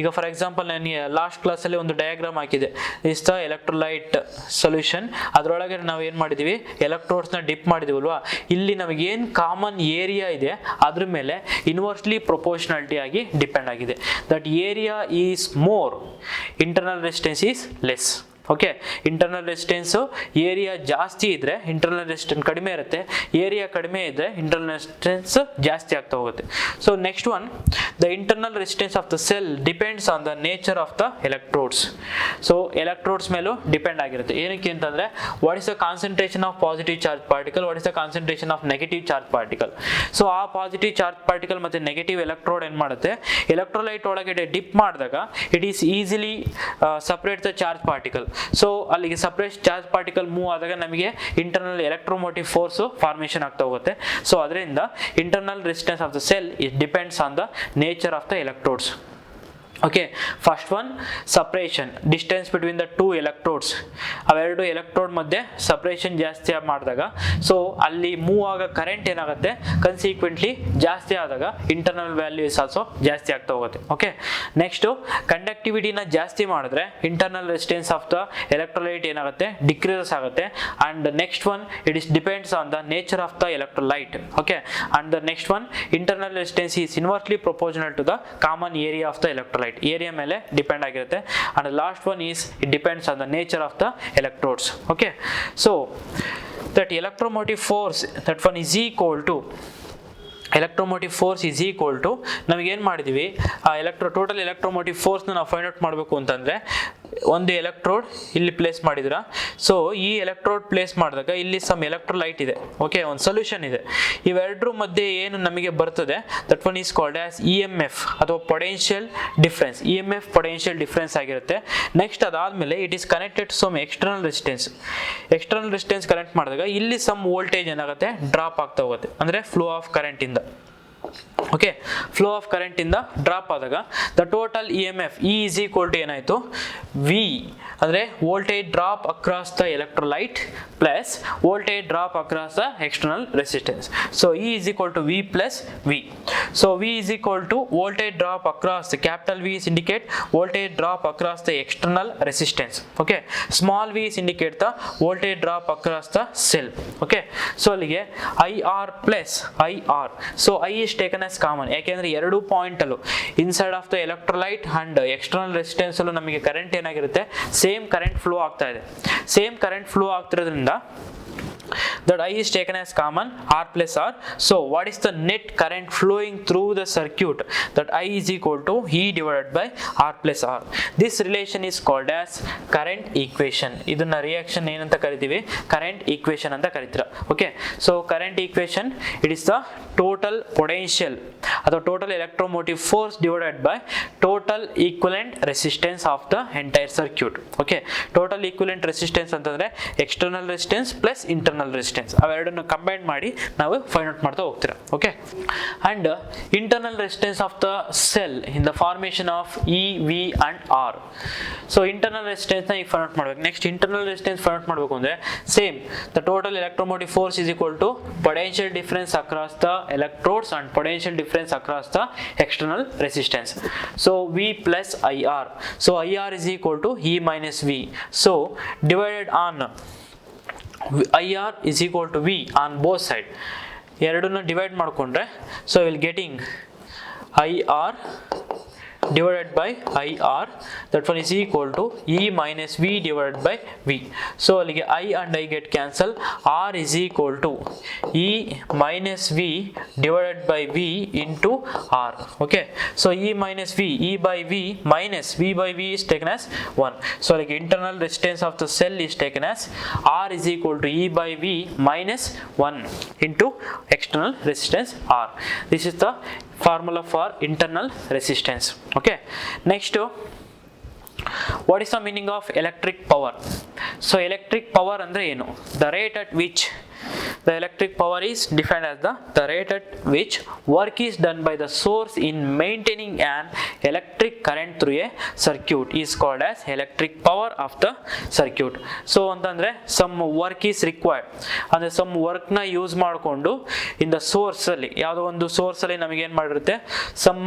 ಈಗ ಫಾರ್ ಎಕ್ಸಾಂಪಲ್ ನಾನು ಲಾಸ್ಟ್ ಕ್ಲಾಸಲ್ಲಿ ಒಂದು ಡಯಾಗ್ರಾಮ್ ಹಾಕಿದೆ, ಇಸ್ ದ ಎಲೆಕ್ಟ್ರೋಲೈಟ್ ಸೊಲ್ಯೂಷನ್. ಅದರೊಳಗೆ ನಾವು ಏನು ಮಾಡಿದ್ದೀವಿ, ಎಲೆಕ್ಟ್ರೋಡ್ಸ್ನ ಡಿಪ್ ಮಾಡಿದೀವಲ್ವಾ, ಇಲ್ಲಿ ನಮಗೇನು ಕಾಮನ್ ಏರಿಯಾ ಇದೆ ಅದ್ರ ಮೇಲೆ ಇನ್ವರ್ಸ್ಲಿ ಪ್ರೊಪೋರ್ಷನಾಲಿಟಿ ಆಗಿ ಡಿಪೆಂಡ್ ಆಗಿದೆ. That area is more, internal resistance is less. Okay, internal resistance area ಜಾಸ್ತಿ ಇದ್ರೆ ಇಂಟರ್ನಲ್ ರೆಸಿಸ್ಟೆನ್ಸ್ ಕಡಿಮೆ ಇರುತ್ತೆ, ಏರಿಯಾ ಕಡಿಮೆ ಇದ್ರೆ ಇಂಟರ್ನಲ್ ರೆಸಿಸ್ಟೆನ್ಸ್ ಜಾಸ್ತಿ ಆಗ್ತಾ ಹೋಗುತ್ತೆ. So next one, the internal resistance of the cell depends on the nature of the electrodes. So electrodes ಮೇಲೂ ಡಿಪೆಂಡ್ ಆಗಿರುತ್ತೆ. ಏನಕ್ಕೆ ಅಂತಂದ್ರೆ what is the concentration of positive charge particle, what is the concentration of negative charge particle. So ಆ ಪಾಸಿಟಿವ್ ಚಾರ್ಜ್ ಪಾರ್ಟಿಕಲ್ ಮತ್ತೆ ನೆಗೆಟಿವ್ ಎಲೆಕ್ಟ್ರೋಡ್ ಏನ್ ಮಾಡುತ್ತೆ, ಎಲೆಕ್ಟ್ರೋಲೈಟ್ ಒಳಗಡೆ ಡಿಪ್ ಮಾಡಿದಾಗ it is easily separate the charge particle. So ಅಲ್ಲಿಗೆ ಸಪರೇಟ್ ಚಾರ್ಜ್ ಪಾರ್ಟಿಕಲ್ ಮೂವ್ ಆದಾಗ ನಮಗೆ ಇಂಟರ್ನಲ್ ಎಲೆಕ್ಟ್ರೋಮೋಟಿವ್ ಫೋರ್ಸ್ ಫಾರ್ಮೇಷನ್ ಆಗ್ತಾ ಹೋಗುತ್ತೆ. ಸೊ ಅದರಿಂದ internal resistance of the cell it depends on the nature of the electrodes. Okay, first one, separation, distance between the two electrodes. ಅವೆರಡು ಎಲೆಕ್ಟ್ರೋಡ್ ಮಧ್ಯೆ ಸಪ್ರೇಷನ್ ಜಾಸ್ತಿ ಮಾಡಿದಾಗ ಸೊ ಅಲ್ಲಿ ಮೂವ್ ಆಗೋ ಕರೆಂಟ್ ಏನಾಗುತ್ತೆ, ಕನ್ಸಿಕ್ವೆಂಟ್ಲಿ ಜಾಸ್ತಿ ಆದಾಗ ಇಂಟರ್ನಲ್ ವ್ಯಾಲ್ಯೂ ಇಸ್ ಆಲ್ಸೋ ಜಾಸ್ತಿ ಆಗ್ತಾ ಹೋಗುತ್ತೆ. ಓಕೆ, ನೆಕ್ಸ್ಟು ಕಂಡಕ್ಟಿವಿಟಿನ ಜಾಸ್ತಿ ಮಾಡಿದ್ರೆ internal resistance of the electrolyte ಏನಾಗುತ್ತೆ, ಡಿಕ್ರೀಸಸ್ ಆಗುತ್ತೆ. And next one, it is depends on the nature of the electrolyte. Okay, and the next one, internal resistance is inversely proportional to the common area of the electrolyte. Area ಮೇಲೆ ಡಿಪೆಂಡ್ ಆಗಿರುತ್ತೆ. And last one is it depends on the nature of the electrodes. Okay, so that electromotive force, that one is equal to electromotive force is equal to ನಮಗೆ ಏನು ಮಾಡಿದ್ವಿ ಆ ಟೋಟಲ್ ಎಲೆಕ್ಟ್ರೋಮೋಟಿವ್ ಫೋರ್ಸ್ನ ನಾವು ಫೈಂಡ್ ಔಟ್ ಮಾಡಬೇಕು ಅಂತಂದರೆ ಒಂದು ಎಲೆಕ್ಟ್ರೋಡ್ ಇಲ್ಲಿ ಪ್ಲೇಸ್ ಮಾಡಿದ್ರ, ಸೊ ಈ ಎಲೆಕ್ಟ್ರೋಡ್ ಪ್ಲೇಸ್ ಮಾಡಿದಾಗ ಇಲ್ಲಿ ಸಮ್ ಎಲೆಕ್ಟ್ರೋಲೈಟ್ ಇದೆ, ಓಕೆ, ಒಂದು ಸೊಲ್ಯೂಷನ್ ಇದೆ. ಇವೆರಡರ ಮಧ್ಯೆ ಏನು ನಮಗೆ ಬರ್ತದೆ that one is called as E M F ಅಥವಾ potential difference. E M F potential difference ಆಗಿರುತ್ತೆ. ನೆಕ್ಸ್ಟ್ ಅದಾದಮೇಲೆ it is connected some external resistance connect ಮಾಡಿದಾಗ ಇಲ್ಲಿ ಸಮ್ ವೋಲ್ಟೇಜ್ ಏನಾಗುತ್ತೆ ಡ್ರಾಪ್ ಆಗ್ತಾ ಹೋಗುತ್ತೆ, ಅಂದರೆ ಫ್ಲೋ ಆಫ್ ಕರೆಂಟ್ ಇಂದ. ಓಕೆ, ಫ್ಲೋ ಆಫ್ ಕರೆಂಟ್ ಇಂದ ಡ್ರಾಪ್ ಆದಾಗ the total E M F E is equal to ಏನಾಯಿತು ವಿ, ಅಂದರೆ voltage drop across the electrolyte plus voltage drop across the external resistance. So E is equal to V plus V. So V is equal to voltage drop across the capital V is indicate voltage drop across the external resistance. Okay, small V is indicate the voltage drop across the cell. Okay, so ಅಲ್ಲಿಗೆ I R plus I R. So I is taken as common, ಯಾಕೆಂದ್ರೆ ಎರಡು ಪಾಯಿಂಟ್ ಅಲ್ಲೂ inside of the electrolyte and external resistance ಅಲ್ಲೂ ನಮಗೆ ಕರೆಂಟ್ ಏನಾಗಿರುತ್ತೆ ಸೇಮ್ ಕರೆಂಟ್ ಫ್ಲೋ ಆಗ್ತಾ ಇದೆ. ಸೇಮ್ ಕರೆಂಟ್ ಫ್ಲೋ ಆಗ್ತಿರೋದ್ರಿಂದ that I is taken as common R plus R. So what is the net current flowing through the circuit? That I is equal to E divided by R plus R. This relation is called as current equation. ಇದನ್ನ ರಿಯಾಕ್ಷನ್ ಏನಂತ ಕರಿತೀವಿ, ಕರೆಂಟ್ ಈಕ್ವೇಷನ್ ಅಂತ ಕರಿತೀರ. Okay, so current equation it is the total potential ಅಥವಾ total electromotive force divided by total equivalent resistance of the entire circuit. Okay, total equivalent resistance ಅಂತಂದ್ರೆ external resistance plus internal resistance, ಅವೆರಡನ್ನು ಕಂಬೈನ್ ಮಾಡಿ ನಾವು ಫೈಂಡ್ ಔಟ್ ಮಾಡ್ತಾ ಹೋಗ್ತೀರಾ. Okay, and internal resistance of the cell in the formation of E V and R. So internal resistance ನ ಈಗ ಫೈಂಡ್ ಔಟ್ ಮಾಡಬೇಕು. Next internal resistance find out ಮಾಡಬೇಕು ಅಂದ್ರೆ same the total electromotive force is equal to potential difference across the electrodes and potential difference across the external resistance. So V plus I R. So I R is equal to E minus V. So divided on IR is equal to V on both side. ಎರಡನ್ನು ಡಿವೈಡ್ ಮಾಡಿಕೊಂಡ್ರೆ so will getting IR divided by IR, that one is equal to E minus V divided by V. So ಅಲ್ಲಿಗೆ I and I get cancel. R is equal to E minus V divided by V into R. Okay, so E minus V, E by V minus V by V is taken as 1. So like internal resistance of the cell is taken as R is equal to E by V minus 1 into external resistance R. This is the formula for internal resistance. Okay, next what is the meaning of electric power? So electric power andre enu, the rate at which the electric power is defined as the rate at which work is done by the source in maintaining an electric current through a circuit is called as electric power of the circuit. So ಅಂತಂದ್ರೆ some work is required, ಅಂದ್ರೆ some work ನ ಯೂಸ್ ಮಾಡಿಕೊಂಡು in the source ಅಲ್ಲಿ ಯಾವುದೋ ಒಂದು ಸೋರ್ಸ್ ಅಲ್ಲಿ ನಮಗೆ ಏನು ಮಾಡಿರುತ್ತೆ some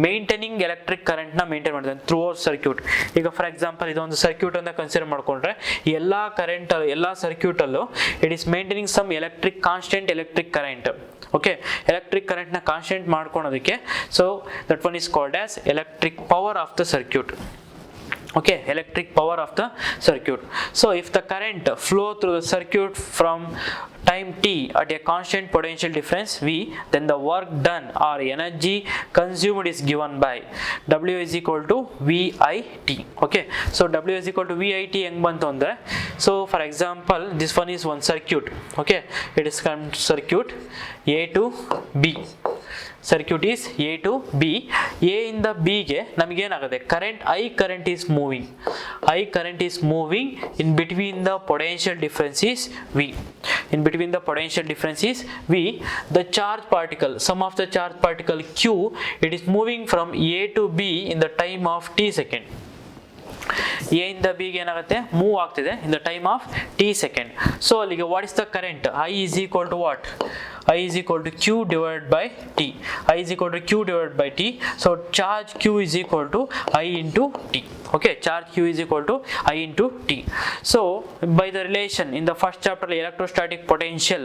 maintaining electric current ನ ಮೇಂಟೈನ್ ಮಾಡಿದ್ರೆ through a circuit. ಈಗ ಫಾರ್ ಎಕ್ಸಾಂಪಲ್ ಇದೊಂದು ಸರ್ಕ್ಯೂಟ್ ಅಂತ ಕನ್ಸಿಡರ್ ಮಾಡ್ಕೊಂಡ್ರೆ ಎಲ್ಲಾ ಕರೆಂಟ್ ಎಲ್ಲಾ ಸರ್ಕ್ಯೂಟ್ ಅಲ್ಲೂ it is maintaining some electric constant electric current. Okay, electric current ನ ಕಾನ್ಸ್ಟೆಂಟ್ ಮಾಡ್ಕೊಳೋದಕ್ಕೆ so that one is called as electric power of the circuit. Okay, electric power of the circuit. So if the current flow through the circuit from time t at a constant potential difference V, then the work done or energy consumed is given by W is equal to VIT. Okay, so W is equal to VIT ಹೆಂಗ್ ಬಂತು ಅಂದ್ರೆ, so for example this one is one circuit. Okay, it is circuit A to B. Circuit is A to B. A ಇಂದ B ಗೆ ನಮಗೆ ಏನಾಗುತ್ತೆ current I current is moving. I current is moving in between the potential difference is V. In between the potential difference is V. The charge particle, some of the charge particle Q, it is moving from A to B in the time of t second. A ಇಂದ B ಗೆ ಏನಾಗುತ್ತೆ ಮೂವ್ ಆಗ್ತಿದೆ in the time of t second. So ಅಲ್ಲಿಗೆ what is the current? I is equal to what? I is equal to Q divided by T. I is equal to Q divided by T. So charge Q is equal to I into T. Okay, charge Q is equal to I into T. So by the relation in the first chapter electrostatic potential,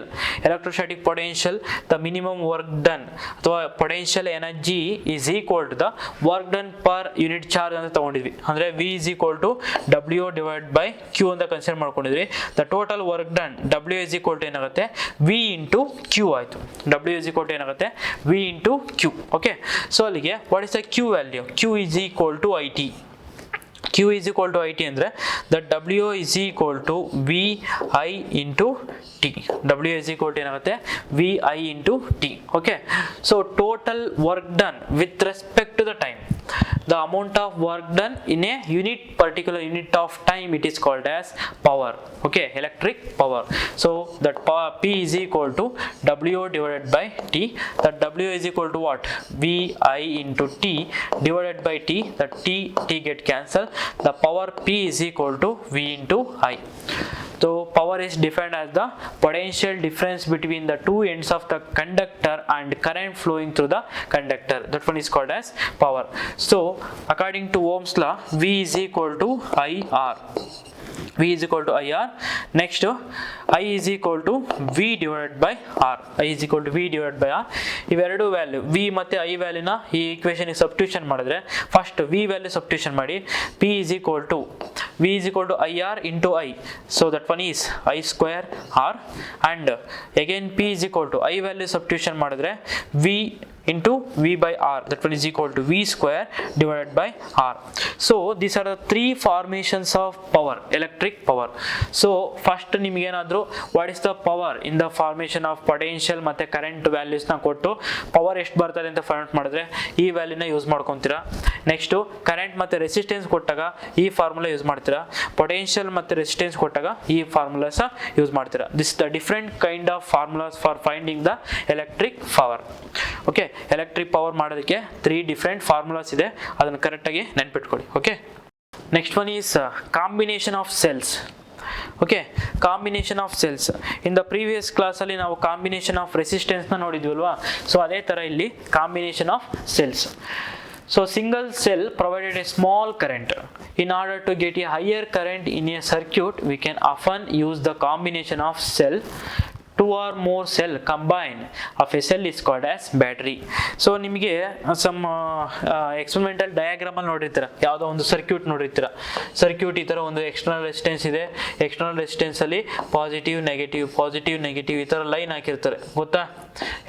the minimum work done ಅಥವಾ potential energy is equal to the work done per unit charge ಅಂತ ತಗೊಂಡಿದ್ವಿ. ಅಂದ್ರೆ V is is equal to W divided by Q ಅಂತ ಕನ್ಸಿಡರ್ ಮಾಡ್ಕೊಂಡಿದ್ರಿ. The total work done W is equal to ಏನಾಗುತ್ತೆ V into Q ಆಯಿತು. W is equal to ಏನಾಗುತ್ತೆ V into Q. Okay, so ಅಲ್ಲಿಗೆ what is the Q value? Q is equal to IT. Q is equal to IT ಅಂದರೆ the W is equal to VI into T. W is equal to ಏನಾಗುತ್ತೆ VI into T. Okay, so total work done with respect to the time, the amount of work done in a particular unit of time, it is called as power. Okay, electric power. So that P is equal to W divided by T. That W is equal to what? VI into T divided by T. That T get cancelled. The power P is equal to V into I. So power is defined as the potential difference between the two ends of the conductor and current flowing through the conductor. That one is called as power. So according to Ohm's law, V is equal to IR. V is equal to IR. Next, I is equal to V divided by R. I is equal to V divided by R. ಇವೆರಡು ವ್ಯಾಲ್ಯೂ V ಮತ್ತು I ವ್ಯಾಲ್ಯೂನ ಈ ಈಕ್ವೇಷನ್ ಸಬ್ಸ್ಟಿಟ್ಯೂಷನ್ ಮಾಡಿದ್ರೆ, ಫಸ್ಟ್ V ವ್ಯಾಲ್ಯೂ ಸಬ್ಸ್ಟಿಟ್ಯೂಷನ್ ಮಾಡಿ P is equal to V is equal to IR into I. So that one is I square R, and again P is equal to I value substitution ಮಾಡಿದ್ರೆ V into V by R. That one is equal to V square divided by R. So these are the three formations of power, electric power. So first ನಿಮಗೆ ಏನಾದರೂ what is the power in the formation of potential ಮತ್ತೆ current values ನ ಕೊಟ್ಟು ಪವರ್ ಎಷ್ಟು ಬರ್ತದೆ ಅಂತ ಫೈಂಡ್ ಔಟ್ ಮಾಡಿದ್ರೆ ಈ ವ್ಯಾಲ್ಯೂನ ಯೂಸ್ ಮಾಡ್ಕೊಂತೀರಾ. ನೆಕ್ಸ್ಟ್ ಕರೆಂಟ್ ಮತ್ತೆ ರೆಸಿಸ್ಟೆನ್ಸ್ ಕೊಟ್ಟಾಗ ಈ ಫಾರ್ಮುಲಾ ಯೂಸ್ ಮಾಡ್ತೀರಾ. ಪೊಟೆನ್ಷಿಯಲ್ ಮತ್ತೆ ರೆಸಿಸ್ಟೆನ್ಸ್ ಕೊಟ್ಟಾಗ ಈ ಫಾರ್ಮುಲಾಸ್ ಯೂಸ್ ಮಾಡ್ತೀರಾ. This the different kind of formulas for finding the electric power. Okay, electric power ಮಾಡೋದಕ್ಕೆ 3 ಡಿಫರೆಂಟ್ ಫಾರ್ಮುಲಾಸ್ ಇದೆ, ಅದನ್ನು ಕರೆಕ್ಟಾಗಿ ನೆನ್ಪಿಟ್ಕೊಳ್ಳಿ. Okay, next one is combination of cells. Okay, combination of cells. In the previous ಕ್ಲಾಸಲ್ಲಿ ನಾವು ಕಾಂಬಿನೇಷನ್ ಆಫ್ ರೆಸಿಸ್ಟೆನ್ಸ್ನ ನೋಡಿದ್ವಲ್ವಾ, ಸೊ ಅದೇ ಥರ ಇಲ್ಲಿ combination of cells. So single cell provided a small current. In order to get a higher current in a circuit, we can often use the combination of cell. 2 or more cell combined of a cell is called as battery. So ನಿಮಗೆ ಸಮ್ ಎಕ್ಸ್ಪೆರಿಮೆಂಟಲ್ ಡಯಾಗ್ರಾಮ್ ಅಲ್ಲಿ ನೋಡಿರ್ತೀರ, ಯಾವುದೋ ಒಂದು ಸರ್ಕ್ಯೂಟ್ ನೋಡಿರ್ತೀರ. ಸರ್ಕ್ಯೂಟ್ ಈ ಥರ ಒಂದು ಎಕ್ಸ್ಟರ್ನಲ್ ರೆಸಿಸ್ಟೆನ್ಸ್ ಇದೆ, ಎಕ್ಸ್ಟರ್ನಲ್ ರೆಸಿಸ್ಟೆನ್ಸ್ ಅಲ್ಲಿ ಪಾಸಿಟಿವ್ ನೆಗೆಟಿವ್ ಈ ಥರ ಲೈನ್ ಹಾಕಿರ್ತಾರೆ, ಗೊತ್ತಾ?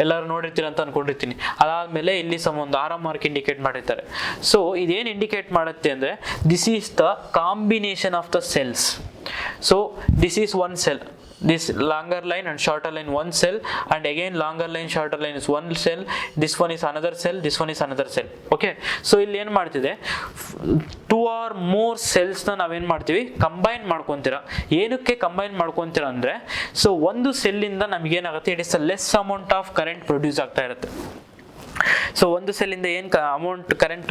ಎಲ್ಲರೂ ನೋಡಿರ್ತೀರ ಅಂತ ಅನ್ಕೊಂಡಿರ್ತೀನಿ. ಅದಾದಮೇಲೆ ಇಲ್ಲಿ ಒಂದು ಆರೋ ಮಾರ್ಕ್ ಇಂಡಿಕೇಟ್ ಮಾಡಿರ್ತಾರೆ. ಸೊ ಇದೇನು ಇಂಡಿಕೇಟ್ ಮಾಡುತ್ತೆ ಅಂದರೆ this is the combination of the cells. So this is one cell, this longer line and shorter line one cell, and again longer line shorter line is one cell, this one is another cell, this one is another cell. Okay, so ಇಲ್ಲಿ ಏನು ಮಾಡ್ತಿದೆ, 2 or more cells ನ ನಾವೇನು ಮಾಡ್ತೀವಿ ಕಂಬೈನ್ ಮಾಡ್ಕೊತೀರಾ. ಏನಕ್ಕೆ ಕಂಬೈನ್ ಮಾಡ್ಕೊತೀರಾ ಅಂದರೆ, ಸೊ ಒಂದು ಸೆಲ್ಲಿಂದ ನಮಗೇನಾಗುತ್ತೆ, it is a less amount of current produce ಆಗ್ತಾ ಇರುತ್ತೆ. ಸೊ ಒಂದು ಸೆಲ್ಲಿಂದ ಏನು ಅಮೌಂಟ್ ಕರೆಂಟ್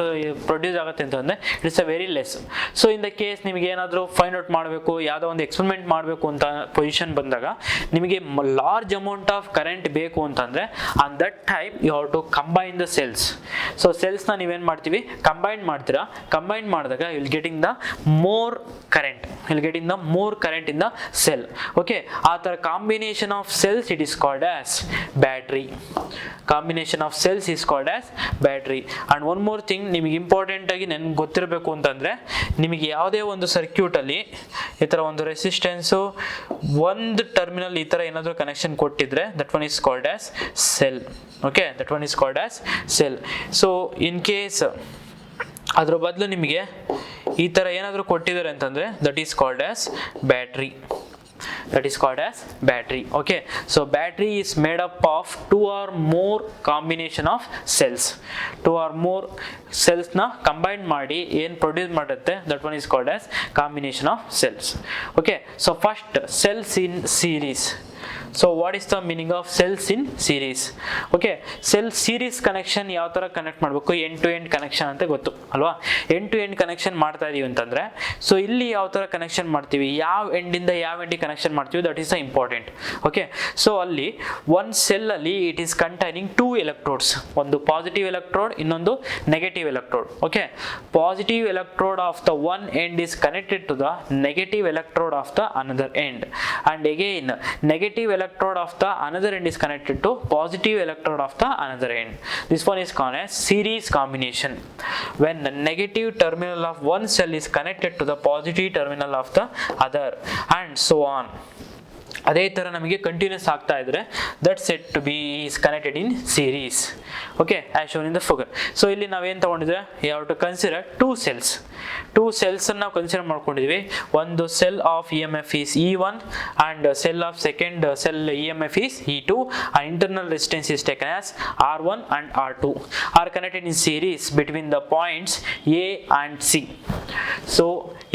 ಪ್ರೊಡ್ಯೂಸ್ ಆಗುತ್ತೆ ಅಂತಂದರೆ it's a very less. So in the case ನಿಮಗೆ ಏನಾದರೂ ಫೈಂಡ್ ಔಟ್ ಮಾಡಬೇಕು, ಯಾವುದೋ ಒಂದು ಎಕ್ಸ್ಪೆರಿಮೆಂಟ್ ಮಾಡಬೇಕು ಅಂತ ಪೊಸಿಷನ್ ಬಂದಾಗ ನಿಮಗೆ ಲಾರ್ಜ್ ಅಮೌಂಟ್ ಆಫ್ ಕರೆಂಟ್ ಬೇಕು ಅಂತಂದರೆ on that time you have to combine the cells. So ಸೆಲ್ಸ್ನ ನೀವೇನು ಮಾಡ್ತೀವಿ ಕಂಬೈನ್ ಮಾಡ್ತೀರಾ. ಕಂಬೈನ್ ಮಾಡಿದಾಗ will getting the more current in the cell. Okay, ಆ ಥರ combination of cells it is called as battery. Combination of cells is called as battery. And one more thing ನಿಮಗೆ ಇಂಪಾರ್ಟೆಂಟ್ ಆಗಿ ನನಗೆ ಗೊತ್ತಿರಬೇಕು ಅಂತಂದರೆ, ನಿಮಗೆ ಯಾವುದೇ ಒಂದು ಸರ್ಕ್ಯೂಟಲ್ಲಿ ಈ ಥರ ಒಂದು ರೆಸಿಸ್ಟೆನ್ಸು ಒಂದು ಟರ್ಮಿನಲ್ ಈ ಥರ ಏನಾದರೂ ಕನೆಕ್ಷನ್ ಕೊಟ್ಟಿದ್ರೆ that one is called as cell. Okay, that one is called as cell. So in case ಅದ್ರ ಬದಲು ನಿಮಗೆ ಈ ಥರ ಏನಾದರೂ ಕೊಟ್ಟಿದ್ದಾರೆ ಅಂತಂದರೆ that is called as battery. Okay, so battery is made up of 2 or more combination of cells. 2 or more cells na combine ಮಾಡಿ ಏನು ಪ್ರೊಡ್ಯೂಸ್ ಮಾಡುತ್ತೆ that one is called as combination of cells. Okay, so first cells in series. So what is the meaning of cells in series? Okay, cell series connection ಯಾವ ಥರ ಕನೆಕ್ಟ್ ಮಾಡಬೇಕು, ಎಂಡ್ ಟು ಎಂಡ್ ಕನೆಕ್ಷನ್ ಅಂತ ಗೊತ್ತು ಅಲ್ವಾ. ಎಂಡ್ ಟು ಎಂಡ್ ಕನೆಕ್ಷನ್ ಮಾಡ್ತಾ ಇದೀವಿ ಅಂತಂದರೆ, ಸೊ ಇಲ್ಲಿ ಯಾವ ಥರ ಕನೆಕ್ಷನ್ ಮಾಡ್ತೀವಿ, ಯಾವ ಎಂಡಿಂದ ಯಾವ ಎಂಡಿಗೆ ಕನೆಕ್ಷನ್ ಮಾಡ್ತೀವಿ, that is the important. Okay, so ಅಲ್ಲಿ ಒಂದು ಸೆಲ್ಲಲ್ಲಿ ಇಟ್ ಈಸ್ ಕಂಟೈನಿಂಗ್ 2 ಎಲೆಕ್ಟ್ರೋಡ್ಸ್, ಒಂದು ಪಾಸಿಟಿವ್ ಎಲೆಕ್ಟ್ರೋಡ್, ಇನ್ನೊಂದು negative electrode. Okay, positive electrode of the one end is connected to the negative electrode of the another end, and again negative negative electrode of the another end is connected to positive electrode of the another end. This one is called as series combination. When the negative terminal of one cell is connected to the positive terminal of the other, and so on. ಅದೇ ಥರ ನಮಗೆ ಕಂಟಿನ್ಯೂಸ್ ಆಗ್ತಾ ಇದ್ರೆ that set to be is connected in series. Okay, as shown in the figure. So ಇಲ್ಲಿ ನಾವೇನು ತಗೊಂಡಿದ್ರೆ you have to consider two cells ನಾವು ಕನ್ಸಿಡರ್ ಮಾಡ್ಕೊಂಡಿದ್ವಿ. ಒಂದು cell of E M F is E1 and cell of second cell EMF is E2 and internal resistance is taken as R1 and R2 are connected in series between the points A and C. So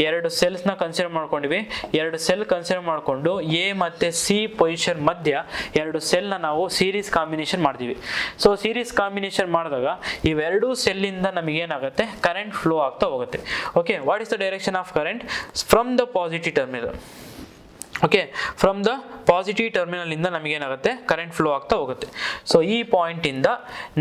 ಎರಡು ಸೆಲ್ಸ್ನ ಕನ್ಸಿಡರ್ ಮಾಡ್ಕೊಂಡಿವಿ. ಎರಡು ಸೆಲ್ ಕನ್ಸಿಡರ್ ಮಾಡಿಕೊಂಡು ಎ ಮತ್ತು ಸಿ ಪೊಸಿಷನ್ ಮಧ್ಯ ಎರಡು ಸೆಲ್ನ ನಾವು ಸೀರೀಸ್ ಕಾಂಬಿನೇಷನ್ ಮಾಡ್ತೀವಿ. ಸೊ ಸೀರೀಸ್ ಕಾಂಬಿನೇಷನ್ ಮಾಡಿದಾಗ ಇವೆರಡೂ ಸೆಲ್ಲಿಂದ ನಮಗೇನಾಗುತ್ತೆ, ಕರೆಂಟ್ ಫ್ಲೋ ಆಗ್ತಾ ಹೋಗುತ್ತೆ. Okay, what is the direction of current from the positive terminal. Okay, from the positive terminal ಇಂದ ನಮಗೇನಾಗುತ್ತೆ, ಕರೆಂಟ್ ಫ್ಲೋ ಆಗ್ತಾ ಹೋಗುತ್ತೆ. ಸೊ ಈ ಪಾಯಿಂಟ್ ಇಂದ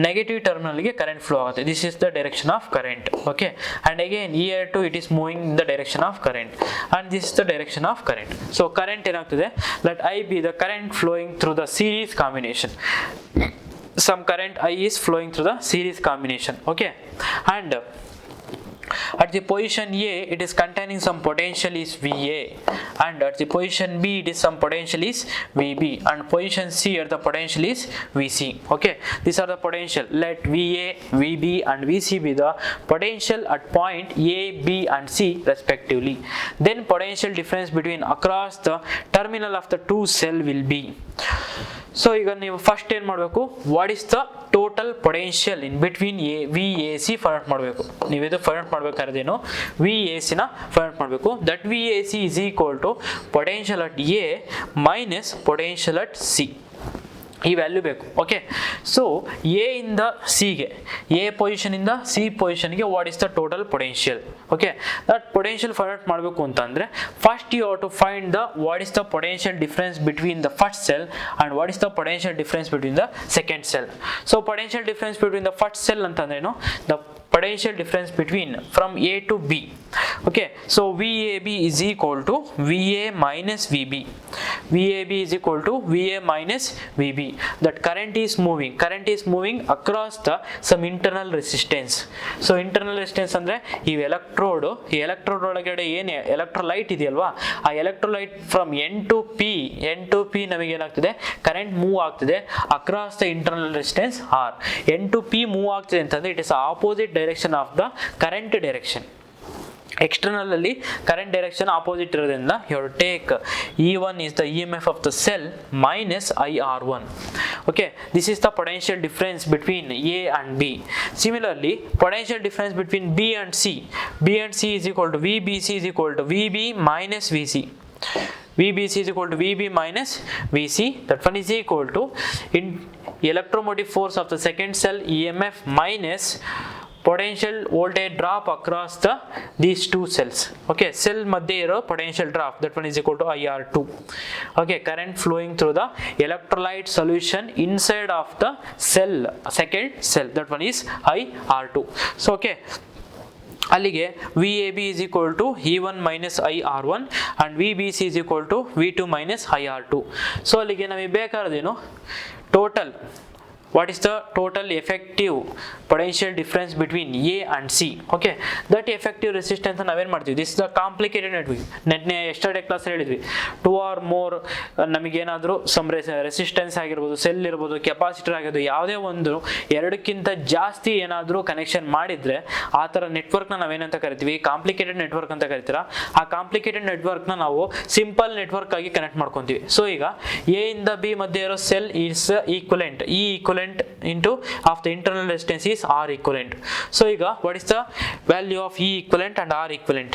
ನೆಗೆಟಿವ್ ಟರ್ಮಿನಲ್ಗೆ ಕರೆಂಟ್ ಫ್ಲೋ ಆಗುತ್ತೆ. This is the direction of current. Okay, and again here too it is moving in the direction of current and this is the direction of current. So current ಏನಾಗ್ತದೆ, let I be the current flowing through the series combination. Some current I is flowing through the series combination. Okay, and at the position A it is containing some potential is VA, and at the position B it is some potential is VB, and position C at the potential is VC. Okay, these are the potential. Let VA, VB and VC be the potential at point A, B and C respectively. Then potential difference between across the terminal of the two cell will be. So ಈಗ ನೀವು ಫಸ್ಟ್ ಏನು ಮಾಡಬೇಕು, what is the total potential in between V A C find ಮಾಡಬೇಕು. ನೀವಿದು ಫೈಂಡ್ ಮಾಡಬೇಕಾದ್ರೇನು, ವಿ ಎ ಸಿನ ಫೈಂಡ್ ಮಾಡಬೇಕು. That V A C is equal to potential at A minus potential at C. ಈ ವ್ಯಾಲ್ಯೂ ಬೇಕು. ಓಕೆ, ಸೊ ಎ ಇಂದ ಸಿಗೆ, ಎ ಪೊಸಿಷನಿಂದ ಸಿ ಪೊಸಿಷನ್ಗೆ what is the total potential. Okay, that potential find out ಮಾಡಬೇಕು ಅಂತಂದರೆ first you have to find the what is the potential difference between the first cell and what is the potential difference between the second cell. So potential difference between the first cell ಅಂತಂದ್ರೇನು, the potential difference between from A to B. Okay, so VAB is equal to VA minus VB. VAB is equal to VA minus VB. That current is moving across the some internal resistance. So internal resistance ಅಂದ್ರೆ ಈ ಎಲೆಕ್ಟ್ರೋಡ್ ಒಳಗಡೆ ಏನು ಎಲೆಕ್ಟ್ರೋಲೈಟ್ ಇದೆಯಲ್ವಾ, ಆ electrolyte from N to P ನಮಗೆ ಏನಾಗ್ತದೆ, ಕರೆಂಟ್ ಮೂವ್ ಆಗ್ತದೆ across the internal resistance R. N to P move ಆಗ್ತದೆ ಅಂತಂದ್ರೆ it is opposite direction of the current direction. external ಅಲ್ಲಿ current direction opposite ಇರೋದ್ರಿಂದ you have to take E1 is the EMF of the cell minus IR1. Okay, this is the potential difference between A and B. Similarly, potential difference between B and C is equal to VBC is equal to VB minus VC. VBC is equal to VB minus VC. That one is equal to in electromotive force of the second cell EMF minus potential voltage drop across these two cells. Okay, cell madhye iro potential drop, that one is equal to IR2. Okay, current flowing through the electrolyte solution inside of the cell, second cell, that one is IR2. So okay, ಅಲ್ಲಿಗೆ VAB is equal to E1 minus IR1 and VBC is equal to V2 minus IR2. So ಅಲ್ಲಿಗೆ ನಮಗೆ ಬೇಕಾದದೇನು, total what is the total effective potential difference between A and C. Okay, that effective resistance ನಾವೇನು ಮಾಡ್ತೀವಿ, this is the complicated network. ನೆನ್ನೆ ಎಸ್ಟರ್ಡೇ ಕ್ಲಾಸ್ ಹೇಳಿದ್ವಿ, 2 or more ನಮಗೇನಾದರೂ ಸಮ್ ರೆಸಿಸ್ಟೆನ್ಸ್ ಆಗಿರ್ಬೋದು, ಸೆಲ್ ಇರ್ಬೋದು, ಕೆಪಾಸಿಟರ್ ಆಗಿರ್ಬೋದು, ಯಾವುದೇ ಒಂದು ಎರಡಕ್ಕಿಂತ ಜಾಸ್ತಿ ಏನಾದರೂ ಕನೆಕ್ಷನ್ ಮಾಡಿದರೆ ಆ ಥರ ನೆಟ್ವರ್ಕ್ನ ನಾವೇನಂತ ಕರಿತೀವಿ, ಕಾಂಪ್ಲಿಕೇಟೆಡ್ ನೆಟ್ವರ್ಕ್ ಅಂತ ಕರಿತೀರಾ. ಆ ಕಾಂಪ್ಲಿಕೇಟೆಡ್ ನೆಟ್ವರ್ಕ್ನ ನಾವು ಸಿಂಪಲ್ ನೆಟ್ವರ್ಕ್ ಆಗಿ ಕನೆಕ್ಟ್ ಮಾಡ್ಕೊತೀವಿ. ಸೊ ಈಗ ಎ ಇಂದ ಬಿ ಮಧ್ಯೆ ಇರೋ ಸೆಲ್ ಈಸ್ ಈಕ್ವಲೆಂಟ್, ಈ equivalent into of the internal resistance is R equivalent. So ಈಗ what is the value of E equivalent and R equivalent?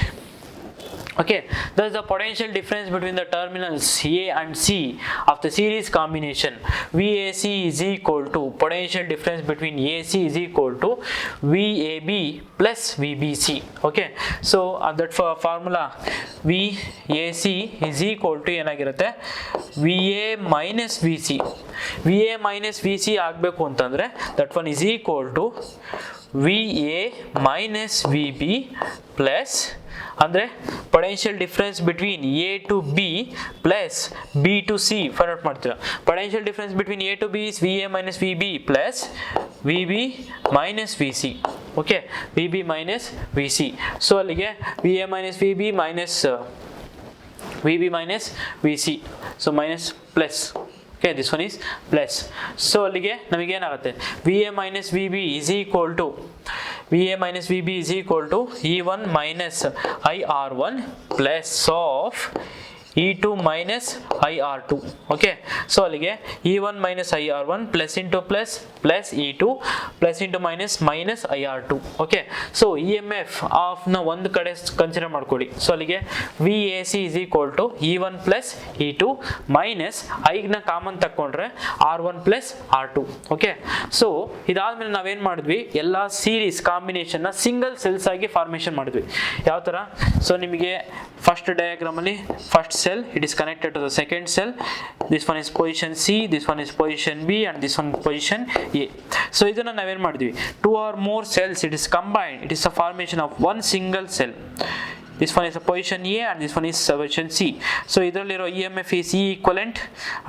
Okay, thus the potential difference between the terminals A and C of the series combination VAC is equal to potential difference between AC is equal to VAB plus VBC. Okay, so that formula VAC is equal to ಏನಾಗಿರುತ್ತೆ, VA minus VC. VA minus VC ಆಗಬೇಕು ಅಂತಂದ್ರೆ that one is equal to VA minus VB plus ಅಂದರೆ potential difference between A to B plus B to C find out ಮಾಡ್ತೀರಾ. Potential difference between A to B is V A minus V B plus V B minus V C. Okay, V B minus V C. So ಅಲ್ಲಿಗೆ V A minus V B minus V B minus V C, so minus plus. Okay, this one is plus. So ಅಲ್ಲಿಗೆ ನಮಗೆ ಏನಾಗುತ್ತೆ, VA minus VB is equal to VA minus VB is equal to E1 minus IR1 plus of E2 minus IR2. Okay, so ಅಲ್ಲಿಗೆ E1 minus IR1 plus into plus plus E2 plus into minus minus IR2. Okay, so EMF of ನ ಒಂದು ಕಡೆ ಕನ್ಸಿಡರ್ ಮಾಡ್ಕೊಳ್ಳಿ. ಸೊ ಅಲ್ಲಿಗೆ VAC is equal to E1 plus E2 minus I ನ ಕಾಮನ್ ತಕೊಂಡ್ರೆ R1 plus R2. Okay, so ಇದಾದ್ಮೇಲೆ ನಾವೇನ್ ಮಾಡಿದ್ವಿ, ಎಲ್ಲ ಸೀರೀಸ್ ಕಾಂಬಿನೇಷನ್ ನ ಸಿಂಗಲ್ ಸೆಲ್ಸ್ ಆಗಿ ಫಾರ್ಮೇಶನ್ ಮಾಡಿದ್ವಿ. ಯಾವ ತರ, ಸೊ ನಿಮಗೆ ಫಸ್ಟ್ ಡಯಾಗ್ರಾಮ್ ಅಲ್ಲಿ first cell, it is connected to the second cell. This one is position C, this one is position B, and this one position A. So ಇದನ್ನ ನಾವೇನ್ ಮಾಡಿದ್ವಿ, two or more cells, it is combined, it is a formation of one single cell. This one is a position A and this one is position C. So ಇದರಲ್ಲಿರೋ EMF is E equivalent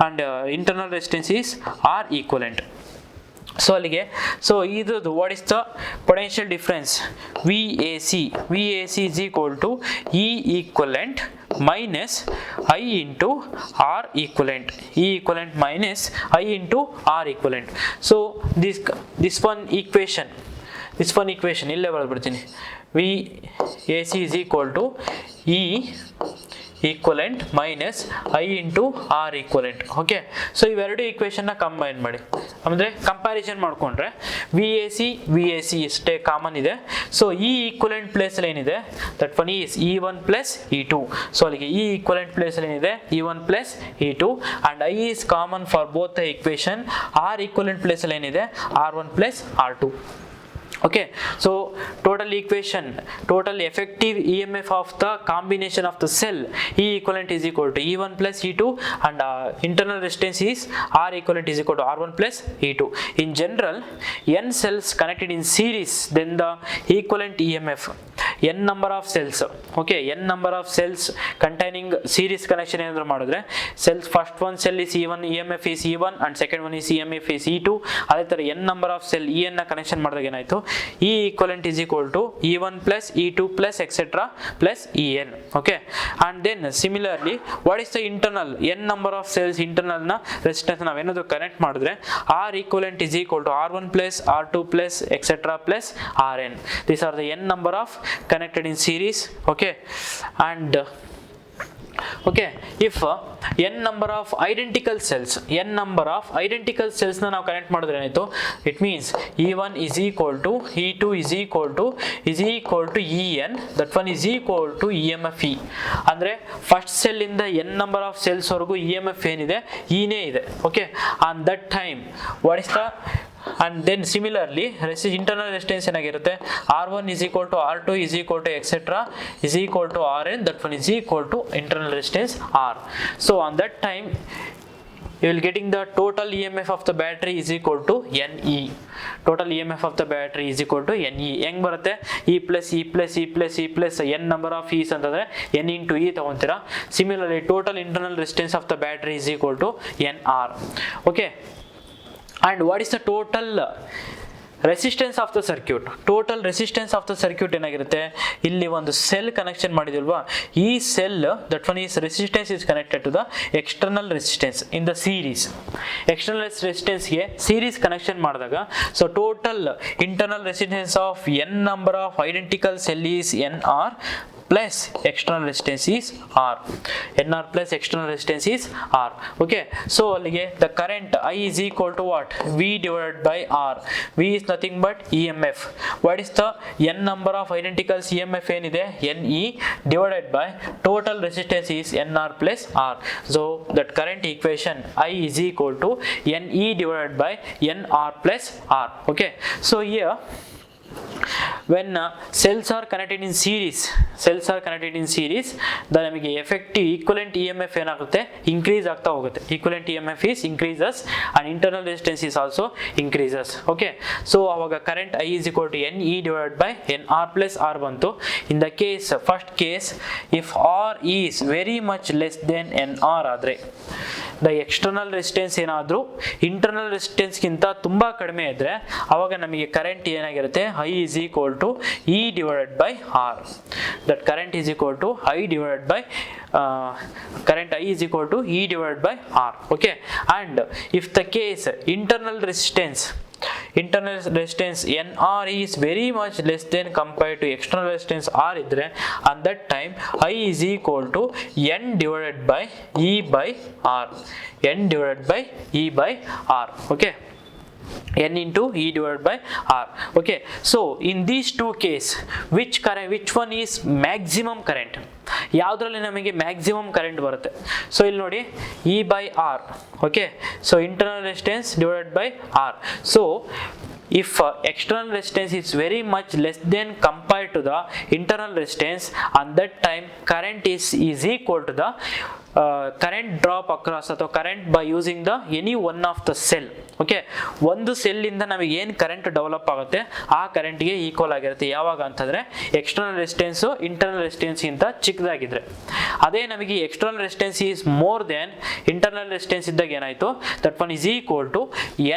and internal resistance is R equivalent. So ಅಲ್ಲಿಗೆ, ಸೊ ಇದ್ರದ್ದು what is the potential difference, VAC is equal to E equivalent minus I into R equivalent, E equivalent minus I into R equivalent. So this one equation ಇಲ್ಲೇ ಬರ್ಬಿಡ್ತೀನಿ, VAC is equal to E equivalent minus I into R equivalent. Okay, so ಇವೆರಡು ಈಕ್ವೇಶನ್ನ ಕಂಬೈನ್ ಮಾಡಿ, ಅಂದರೆ ಕಂಪ್ಯಾರಿಸನ್ ಮಾಡ್ಕೊಂಡ್ರೆ VAC ಇಷ್ಟೇ ಕಾಮನ್ ಇದೆ. ಸೊ ಈ ಈಕ್ವಲೆಂಟ್ ಪ್ಲೇಸ್ ಅಲ್ಲಿ ಏನಿದೆ, that one is E1 plus E2. So ಅಲ್ಲಿಗೆ ಈ ಈಕ್ವಲೆಂಟ್ ಪ್ಲೇಸ್ ಅಲ್ಲಿ ಏನಿದೆ E1 plus E2 and I is common for both the equation. R equivalent place ಅಲ್ಲಿ ಏನಿದೆ R1 plus R2. Okay, so total equation, total effective EMF of the combination of the cell E equivalent is equal to E1 plus E2 and internal resistance is R equivalent is equal to R1 plus E2. In general, n cells connected in series, then the equivalent EMF, n number of cells. Okay, n number of cells containing series connection ಏನಾದ್ರು ಮಾಡಿದ್ರೆ, cells first one cell is E1, EMF is E1 and second one is EMF is E2. ಅದೇ ತರ n number of cell En ನ ಕನೆಕ್ಷನ್ ಮಾಡಿದಾಗ ಏನಾಯ್ತು, E equivalent is equal to E1 plus E2 plus etc plus En. Okay, and then similarly what is the internal n number of cells, internal na resistance ನಾವೇನಾದ್ರು ಕನೆಕ್ಟ್ ಮಾಡಿದ್ರೆ R equivalent is equal to R1 plus R2 plus etc plus Rn. These are the n number of connected in series. Okay, and okay, if n number of identical cells ನ ನಾವು ಕನೆಕ್ಟ್ ಮಾಡಿದ್ರೆ ಏನಾಯ್ತು, it means E1 is equal to E2 is equal to En, that one is equal to EMF E. ಅಂದ್ರೆ ಫಸ್ಟ್ ಸೆಲ್ ಇಂದ n number of cells ವರೆಗೂ EMF ಏನಿದೆ, Eನೇ ಇದೆ. Okay, and that time what is the, and then similarly internal resistance ಏನಾಗಿರುತ್ತೆ, R1 is equal to R2 is equal to etc is equal to Rn, that one is equal to internal resistance R. So on that time you will getting the total EMF of the battery is equal to NE. Total EMF of the battery is equal to NE. ಹೆಂಗ್ ಬರುತ್ತೆ, E plus E plus E plus E plus n number of E's ಅಂತಂದ್ರೆ N into E ತಗೊಂತೀರಾ. Similarly total internal resistance of the battery is equal to NR. Okay, and what is the total resistance of the circuit? Total resistance of the circuit ಏನಾಗಿರುತ್ತೆ, ಇಲ್ಲಿ ಒಂದು ಸೆಲ್ ಕನೆಕ್ಷನ್ ಮಾಡಿದಿಲ್ವಾ, ಈ cell that one is resistance is connected to the external resistance in the series. External resistance ಗೆ series connection ಮಾಡಿದಾಗ, so total internal resistance of n number of identical cell is NR plus external resistance is R. NR plus external resistance is R. Okay, so ಅಲ್ಲಿಗೆ the current I is equal to what, V divided by R. V is nothing but EMF. What is the n number of identicals EMF ಏನಿದೆ, NE divided by total resistance is NR plus R. So that current equation I is equal to NE divided by NR plus R. Okay, so here when cells are connected in series, ನಮಗೆ ಎಫೆಕ್ಟಿವ್ ಈಕ್ವಲೆಂಟ್ EMF ಏನಾಗುತ್ತೆ, ಇನ್ಕ್ರೀಸ್ ಆಗ್ತಾ ಹೋಗುತ್ತೆ. Equivalent EMF is increases and internal resistance is also increases. Okay, so ಅವಾಗ current I is equal to NE divided by NR plus R ಬಂತು. In the case, first case, if R is very much less than NR ಆದರೆ, the external resistance ಏನಾದರೂ internal resistance ಗಿಂತ ತುಂಬಾ ಕಡಿಮೆ ಇದ್ರೆ ಅವಾಗ ನಮಗೆ ಕರೆಂಟ್ ಏನಾಗಿರುತ್ತೆ, I is equal to E divided by R. That current is equal to I divided by current I is equal to E divided by R. Okay, and if the case internal resistance NR is very much less than compared to external resistance R idre, at that time I is equal to N divided by E by R. N divided by E by R. Okay, N into E divided by R. Okay, so in these two cases, which one is maximum current? ಯಾವುದರಲ್ಲಿ ನಮಗೆ ಮ್ಯಾಕ್ಸಿಮಮ್ ಕರೆಂಟ್ ಬರುತ್ತೆ? ಸೊ ಇಲ್ಲಿ ನೋಡಿ, E by R. Okay, so internal resistance divided by R. So if external resistance is very much less than compared to the internal resistance, at that time current is equal to the current drop across ಅಥವಾ current by using the any one of the cell. Okay, ಒಂದು ಸೆಲ್ ಇಂದ ನಮಗೆ ಏನು ಕರೆಂಟ್ ಡೆವಲಪ್ ಆಗುತ್ತೆ ಆ ಕರೆಂಟ್ಗೆ ಈಕ್ವಲ್ ಆಗಿರುತ್ತೆ. ಯಾವಾಗ ಅಂತಂದ್ರೆ ಎಕ್ಸ್ಟರ್ನಲ್ ರೆಸಿಸ್ಟೆನ್ಸ್ ಇಂಟರ್ನಲ್ ರೆಸಿಸ್ಟೆನ್ಸ್ ಗಿಂತ ಚಿಕ್ಕದಾಗಿದ್ರೆ. ಅದೇ ನಮಗೆ external resistance is more than internal resistance ಇದ್ದಾಗ ಏನಾಯ್ತು, that one is equal to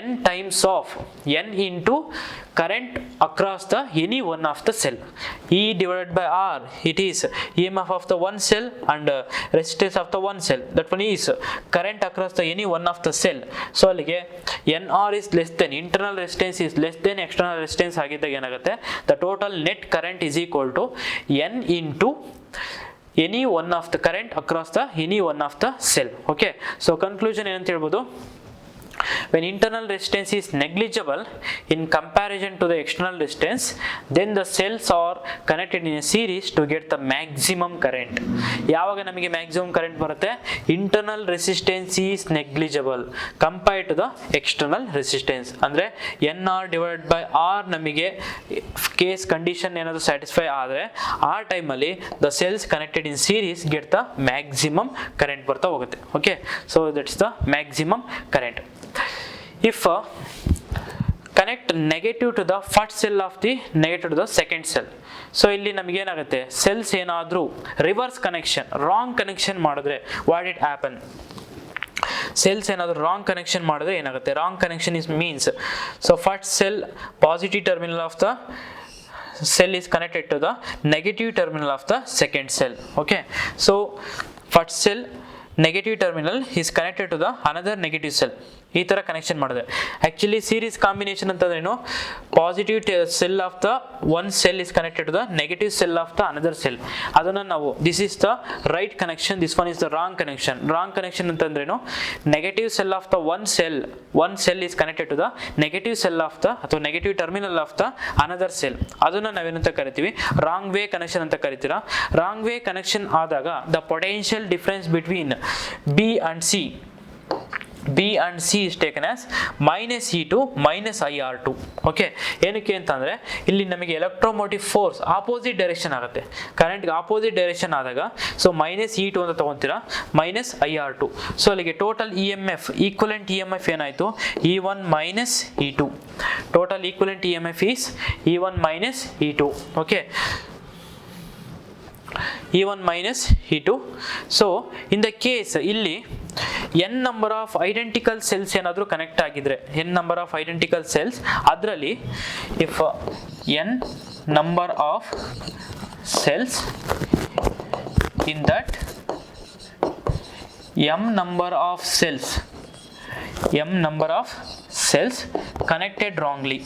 N times of N into current across the any one of the cell. E divided by R, it is EMF of the one cell and resistance of the one cell. That one is current across the any one of the cell. So ಅಲ್ಲಿಗೆ NR is less than, internal resistance is less than external resistance ಆಗಿದ್ದಾಗ ಏನಾಗುತ್ತೆ, the total net current is equal to N into any one of the current across the any one of the cell. Okay, so conclusion ಏನಂತ ಹೇಳ್ಬೋದು, when internal resistance is negligible in comparison to the external resistance, then the cells are connected in a series to get the maximum current. ಯಾವಾಗ ನಮಗೆ maximum current ಬರುತ್ತೆ, internal resistance is negligible compared to the external resistance. ಅಂದ್ರೆ NR divided by R ನಮಗೆ ಕೇಸ್ ಕಂಡೀಷನ್ ಏನಾದರೂ ಸ್ಯಾಟಿಸ್ಫೈ ಆದರೆ ಆ ಟೈಮಲ್ಲಿ the cells connected in series get the maximum current ಬರ್ತಾ ಹೋಗುತ್ತೆ. Okay, so that's the maximum current. If connect negative to the first cell of the negative to the second cell, so ಇಲ್ಲಿ ನಮಗೆ ಏನಾಗುತ್ತೆ, ಸೆಲ್ಸ್ ಏನಾದರೂ ರಿವರ್ಸ್ ಕನೆಕ್ಷನ್ ರಾಂಗ್ ಕನೆಕ್ಷನ್ ಮಾಡಿದ್ರೆ ವಾಟ್ ಇಟ್ ಹ್ಯಾಪನ್, ಸೆಲ್ಸ್ ಏನಾದರೂ ರಾಂಗ್ ಕನೆಕ್ಷನ್ ಮಾಡಿದ್ರೆ ಏನಾಗುತ್ತೆ, wrong connection is means, so first cell positive terminal of the cell is connected to the negative terminal of the second cell. Okay, so first cell negative terminal is connected to the another negative cell. ಈ ಥರ ಕನೆಕ್ಷನ್ ಮಾಡಿದೆ. ಆ್ಯಕ್ಚುಲಿ ಸೀರೀಸ್ ಕಾಂಬಿನೇಷನ್ ಅಂತಂದ್ರೆ ಏನು, positive cell of the one cell is connected to the negative cell of the another cell. ಅದನ್ನು ನಾವು this is the right connection, this one is the wrong connection. Wrong connection ಅಂತಂದ್ರೇನು, negative cell of the one cell is connected to the negative cell of the ಅಥವಾ negative terminal of the another cell. ಅದನ್ನು ನಾವೇನಂತ ಕರಿತೀವಿ, ರಾಂಗ್ ವೇ ಕನೆಕ್ಷನ್ ಅಂತ ಕರಿತೀರಾ. ರಾಂಗ್ ವೇ ಕನೆಕ್ಷನ್ ಆದಾಗ the potential difference between B and C is taken as minus E2 minus IR2. Okay, ಏನಕ್ಕೆ ಅಂತಂದರೆ ಇಲ್ಲಿ ನಮಗೆ ಎಲೆಕ್ಟ್ರೋಮೋಟಿವ್ ಫೋರ್ಸ್ ಆಪೋಸಿಟ್ ಡೈರೆಕ್ಷನ್ ಆಗುತ್ತೆ. ಕರೆಂಟ್ಗೆ ಆಪೋಸಿಟ್ ಡೈರೆಕ್ಷನ್ ಆದಾಗ ಸೊ ಮೈನಸ್ E2 ಅಂತ ತೊಗೊತೀರಾ, ಮೈನಸ್ IR2. ಸೊ ಅಲ್ಲಿಗೆ ಟೋಟಲ್ EMF ಈಕ್ವಲೆಂಟ್ EMF ಏನಾಯಿತು, E1 minus E2. Total equivalent EMF is E1 minus E2. Okay, E1 minus E2. So in the case ಇಲ್ಲಿ n number of identical cells ಏನಾದರೂ ಕನೆಕ್ಟ್ ಆಗಿದ್ರೆ, n number of identical cells, ಅದರಲ್ಲಿ if n number of cells in that m number of cells connected wrongly,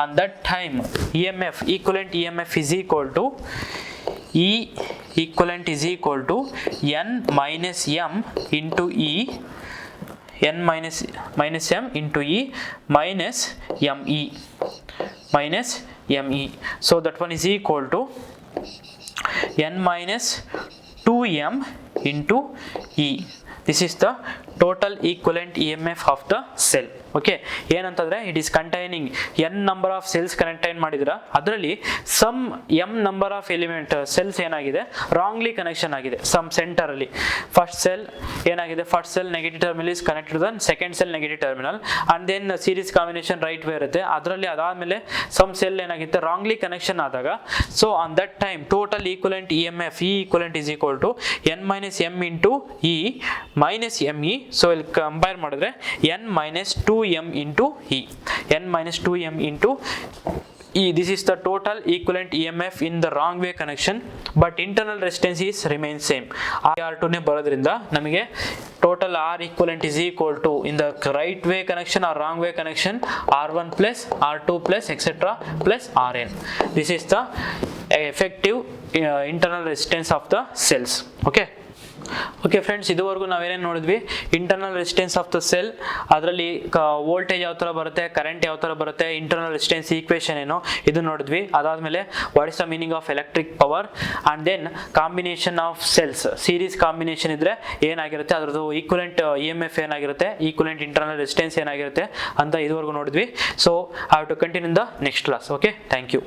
on that time EMF equivalent EMF is equal to E equivalent is equal to n minus m into E, n minus m into E minus me. So that one is equal to n minus 2m into E. This is the total equivalent E M F of the cell. Okay, ಏನಂತಂದ್ರೆ it is containing n number of cells contain ಮಾಡಿದ್ರ ಅದರಲ್ಲಿ some m number of element cells ಏನಾಗಿದೆ ರಾಂಗ್ಲಿ ಕನೆಕ್ಷನ್ ಆಗಿದೆ ಸಮ್ ಸೆಂಟರ್ ಅಲ್ಲಿ. ಫಸ್ಟ್ ಸೆಲ್ ಏನಾಗಿದೆ, first cell negative terminal is connected to the second cell negative terminal and then series combination right way ಇರುತ್ತೆ. ಅದರಲ್ಲಿ ಅದಾದ್ಮೇಲೆ ಸಮ್ ಸೆಲ್ ಏನಾಗುತ್ತೆ ರಾಂಗ್ಲಿ ಕನೆಕ್ಷನ್ ಆದಾಗ, so on that time total equivalent E M F E equivalent is equal to n minus M into E minus M E. So ಇಲ್ಲಿ ಕಂಪೇರ್ ಮಾಡಿದ್ರೆ n minus 2m into E, n minus 2m into E. This is the total equivalent EMF in the wrong way connection, but internal resistance is remains same. R2 ನೇ ಬರೋದ್ರಿಂದ ನಮಗೆ total R equivalent is equal to in the right way connection or wrong way connection R1 plus R2 plus etc plus Rn. This is the effective internal resistance of the cells. Okay. Okay friends, ಇದುವರೆಗೂ ನಾವೇನೇನು ನೋಡಿದ್ವಿ, internal resistance of the cell, ಅದರಲ್ಲಿ ವೋಲ್ಟೇಜ್ ಯಾವ ಥರ ಬರುತ್ತೆ, ಕರೆಂಟ್ ಯಾವ ಥರ ಬರುತ್ತೆ, ಇಂಟರ್ನಲ್ ರೆಸಿಸ್ಟೆನ್ಸ್ ಈಕ್ವೇಷನ್ ಏನು ಇದು ನೋಡಿದ್ವಿ. ಅದಾದಮೇಲೆ what is the meaning of electric power and then combination of cells, series combination ಇದ್ದರೆ ಏನಾಗಿರುತ್ತೆ, ಅದರದ್ದು ಈಕ್ವಲೆಂಟ್ ಇ ಎಮ್ ಎಫ್ ಏನಾಗಿರುತ್ತೆ, ಈಕ್ವಲೆಂಟ್ ಇಂಟರ್ನಲ್ ರೆಸಿಸ್ಟೆನ್ಸ್ ಏನಾಗಿರುತ್ತೆ ಅಂತ ಇದುವರೆಗೂ ನೋಡಿದ್ವಿ. So I have to continue in the next class. Okay, thank you.